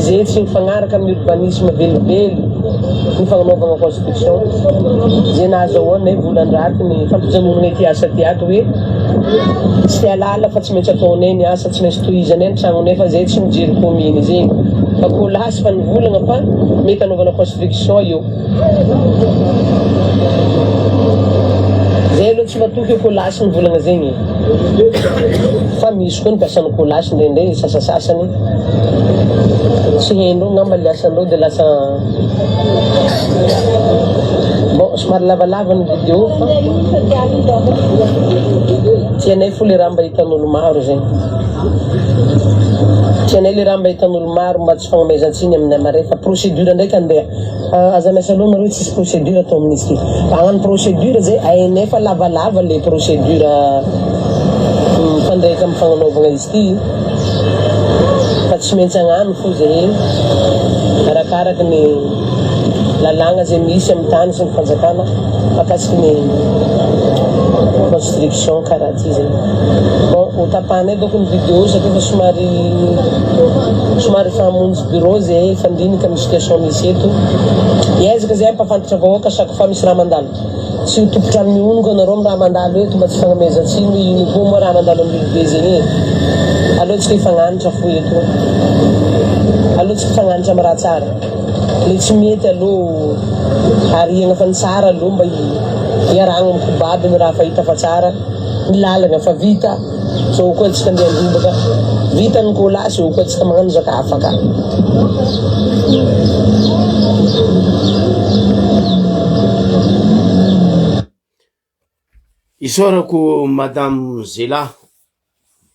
zay tsy mifagnaraka amin'ny urbanisme velively ny fagnanaovagna construction zay nahazo ahoana volan-draty ny fampijanonana ty asa ty ato hoe tsy alala fa tsy maintsy ataonay ny asa tsy maintsy tohizanay ny tragnonay fa zay tsy mijery commune zegny fa kolasy fa nivolagna fa mety anaovana construction io zay aloha tsy matoky kolasy nivolagna zegny fa misy koa nipiasany kolasy ndraindray sasasasany tsy haindreo ngamba liasandreo de lasa bon somary lavalava ny vidéo fa tianay fo le raha mba hitan'olo maro zegny tianay le raha mba hitan'olo maro mba tsy fagnamezantsiny amin'ny amare fa procédure ndraiky andeha aza miasa aloha nareo tsisy procédure atao amin'izy ty fa agnano procédure zay hainay fa lavalava le procédure fandraika amin'ny fagnanaovagna izy ty fa tsy maintsy agnano fo zay arakaraky ny lalagna zay misy amin'ny tany sy ny fanjakana makasiky ny construction karaha ty zay bon hotapahanay donc ny vidéo satria fa somary fahamonjy bureau zay fandinika amin'ny situation misy eto iezaka zay ampafantatra vahoaka chaque fois misy raha mandalo tsy hitopotra amin'ny onogo anareo amin'ny raha mandalo eto mba tsy fagnamezantsiny ino koa moa raha mandalo amin'ny be zegny alohatsika ifagnanitra fo eto, alohatsika ifagnanitra amy raha tsara, le tsy mety aloha ariagna fa ny tsara aloha mba iaragna amy kobaby ny raha fahita fa tsara, ny lalagna fa vita, so koa tsika andeha andombaka vita ny kolasy, eo koa tsika magnano zaka afaka. Isaorako Madame Zela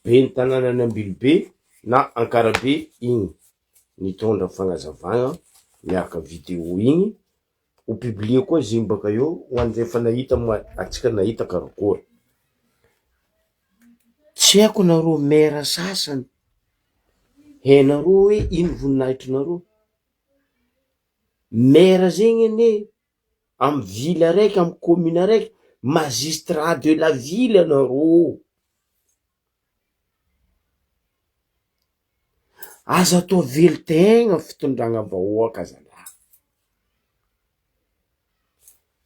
be ny tanànany Ambilobe na Ankarabe igny nitondra fagnazavagna miaraka vidéo igny ho publie koa izy igny baka eo ho an'izay efa nahita atsika nahita karakory. Tsy haiko nareo maire sasany hainareo hoe ino voninahitry nareo. Maire zegny ane amy ville araiky, amy commune araiky, magistrat de la ville anareo. Aza atao velo-tegna fitondragna vahoaka zala.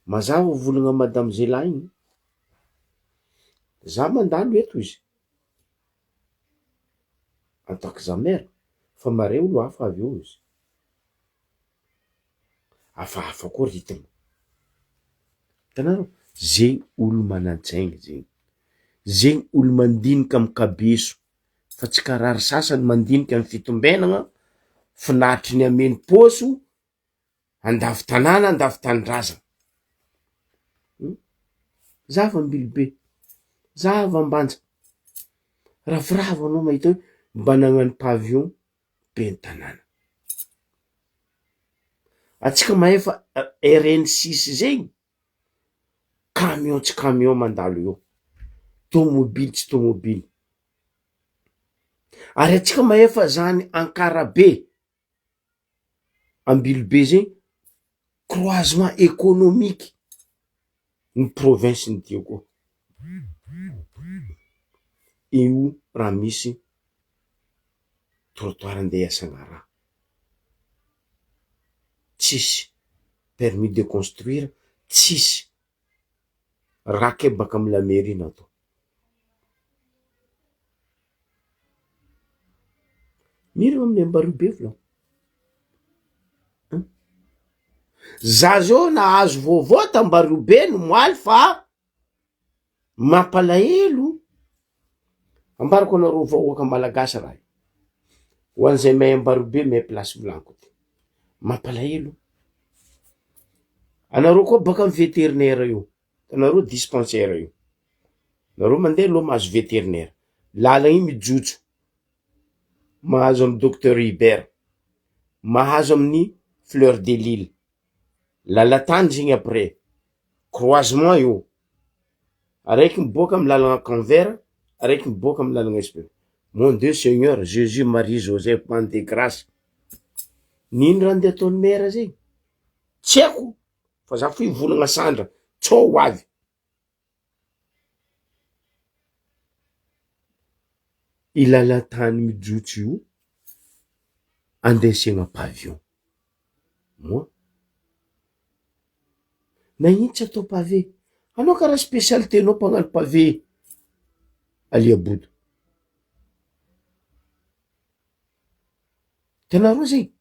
Mazava volagna Madame Zela igny, za mandalo eto izy en tant que za maire, fa mare olo hafa avy eo izy, hafahafa koa ritiny. Hitanareo, zegny olo manan-tsaigny zegny, zegny olo mandinika amy kabeso, fa tsy karaha ry sasany mandinika amy fitombenagna, finahitry ny ameny pôso, andafy tanàna, andafy tanindrazana. Zava Ambilobe, zava Ambanja, ravoravo anao mahita hoe mba nagnano pavillon be ny tanàna. Atsika maefa RN6 zegny, camion tsy camion mandalo eo, tomobily tsy tomobily. Ary atsika maefa zany Ankarabe, Ambilobe zegny croisement économique ny province ny dio koa. Io raha misy trottoir andeha hiasagna raha, tsisy permis de construire, tsisy rake baka amy la mairie natao. Mirana amin'ny Ambaribe volao. Za zao nahazo vaovao t'Ambaribe no moaly fa mampalahelo. Ambarako anareo vahoaka malagasy raha io, ho an'izay mahay Ambaribe mahay place volaniko ty, mampalahelo. Anareo koa baka amy vétérinaire io, anareo dispensaire io, nareo mandeha aloha mahazo vétérinaire, lala igny mijotso, mahazo amy docteur Hubert, mahazo amin'ny Fleur de Lille, lalatany zegny après croisement io, araiky miboaka amy lalagna Canvert, araiky miboaka amy lalagna SP. Mon Dieu Seigneur, Jésus Marie Joseph Pan de Grâce, nino raha andeha ataony maire zegny? Tsy haiko, fa za fo ivolagna Sandra, tsô ho avy. I lalatany mijotso io andesiagna pavillon. Moi na ino tsy atao pavé? Anao karaha spécialité anao mpagnano pavé Aliabodo. Hitanareo zegny,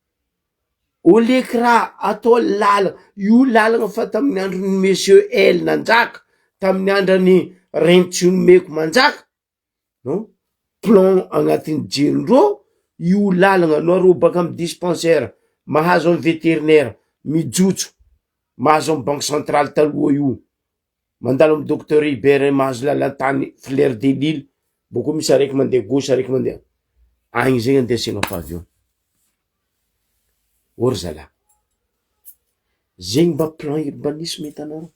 au lieu que raha atao lalagna, io lalagna fa tamin'ny andron'ny monsieur L nanjaka, tamin'ny andrany Renitsio-Nomeko manjaka, non? Plan agnatin'ny jerindreo, io lalagna nareo baka amy dispensaire, mahazo amy vétérinaire, mijotso, mahazo amy banque centrale taloha io, mandalo amy docteur Hubert mahazo lalatany Fleur de Lille, boko misy araiky mandeha gauche araiky mandeha agny zegny andesiagna pavillon. Ory zala, zegny mba plan urbanisme hitanareo.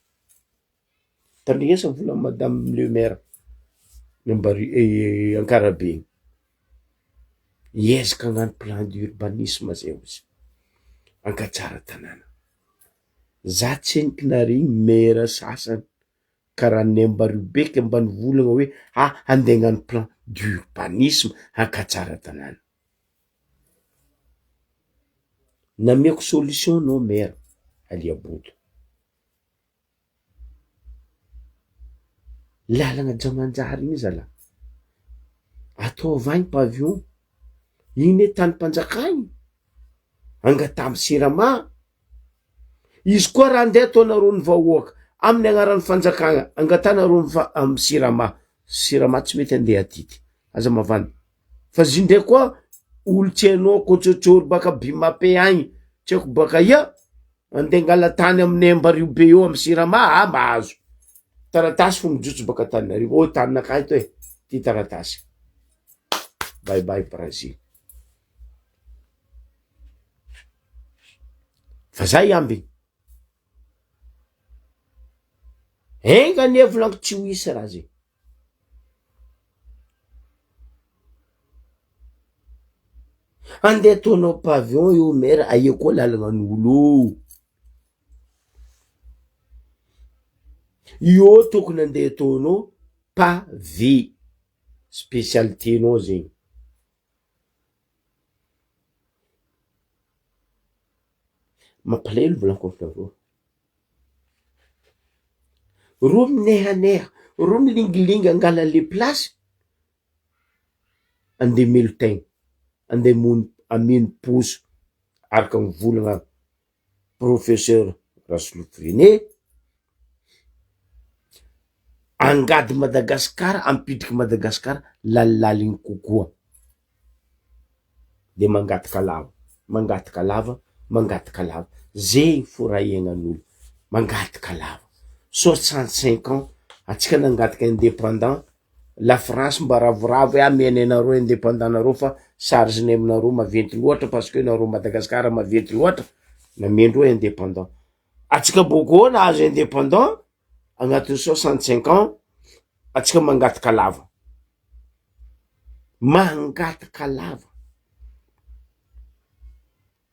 Tandrignesa vola madame le maire Ankarabe, iezaka hagnano plan d'urbanisme zay izy, hankatsara tanàna. Za tsy heniky nare maire sasany karaha ny Ambaribe ambany volagna hoe andeha hagnano plan d'urbanisme hankatsara tanàna. Namiako solution anao maire Aliabodo, lalagna Jamanjary igny zala ataova any pavion iny e tany mpanjakany angata amy Sirama. Izy koa raha andeha ataonareo ny vahoaka amin'ny agnaran'ny fanjakana angatanareo amy Sirama tsy mety andeha atity aza mavana fa zy ndraiky koa olo tsy hainao kotsotsory baka Bimape agny tsy haiko baka ia andeha ngala tany amin'ny Ambarivo be eo amy Sirama mahazo taratasy fo mijotso baka Tananarivo o taninakahy to e ty taratasy bye bye Brazil. Fa zay amby enga ne volaniko tsy ho isy raha zay. Andeha ataonao pavion io mera aia koa lalagna io tokony andeha ataonao pavé spécialité nao zegny. Mampalahelo volaniko aminareo ro minehaneha ro milingilingy angala le plasy andeha melo tegna andeha ameno poso araka ny volagna professeur Rasolofirene angady Madagasikara ampidriky Madagasikara lalilaligny kokoa de mangataka lava zay fo raha iaignan'olo mangataka lava 65 ans atsika nangataka indépendant la France mba ravoravo amiany anareo indépendant nareo fa charge-ny aminareo maventy loatra parce que nareo Madagasikara maventy loatra namendreo indépendant. Atsika boko nahazo indépendant agnatin'ny 65 ans atsika mangataka lava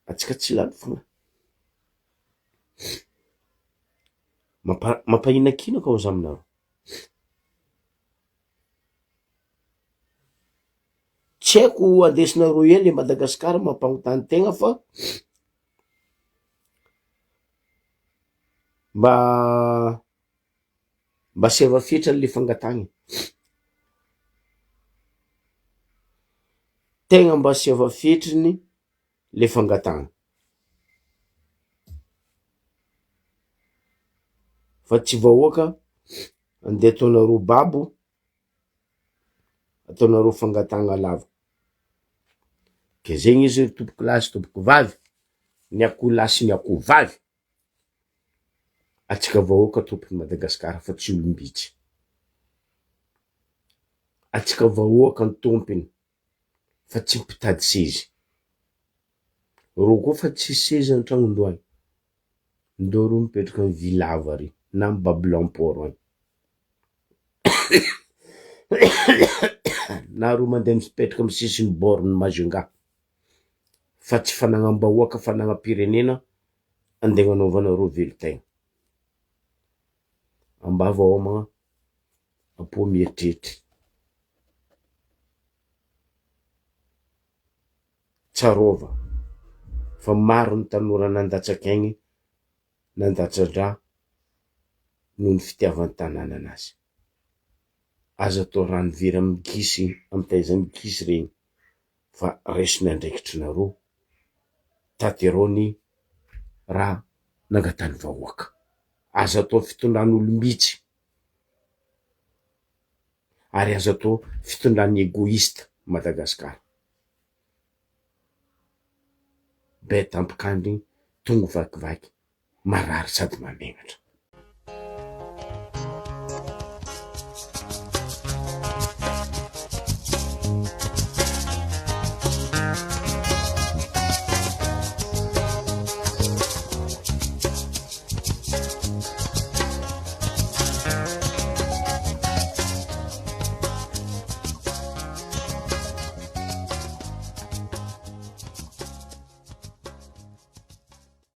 atsika tsy lany fogna mampahinakina ka ozy aminareo tsy haiko andesinareo ely le Madagasikara mampagnontany tegna fa mba seva fetrany le fangatagny tegna mba seva fetriny le fangatagny fa tsy vahoaka andeha ataonareo babo ataonareo fangatagna lava ke zegny izy tomboky lahy sy tomboky vavy ny akoho lahy sy ny akoho vavy atsika vahoaka tompony Madagasikara fa tsy olombitsy. Atsika vahoaka ny tompony fa tsy mpitady sezy ro koa fa tsy sezy an-tragnon-doany ndeo ro mipetraka ny vilava ary na amy Babelamporo any na ro mandeha mipetraka amy sisiny borne Majunga fa tsy fanagnam-bahoaka fanagnam-pirenena andeha gnanaovanareo velotegna ambava homagna apo mieritreritra tsarova fa maro ny tanora nandatsakaigny nandatsandra noho ny fitiavany tanàna anazy. Aza atao rano very amy gisy amy taizany gisy regny fa resony andraikitry nareo taterao ny raha nangatany vahoaka. Aza atao fitondran'olombitsy ary aza atao fitondran'ny égoïste Madagasikara. Be tampokandry tongo vakivaky marary sady mamegnatra.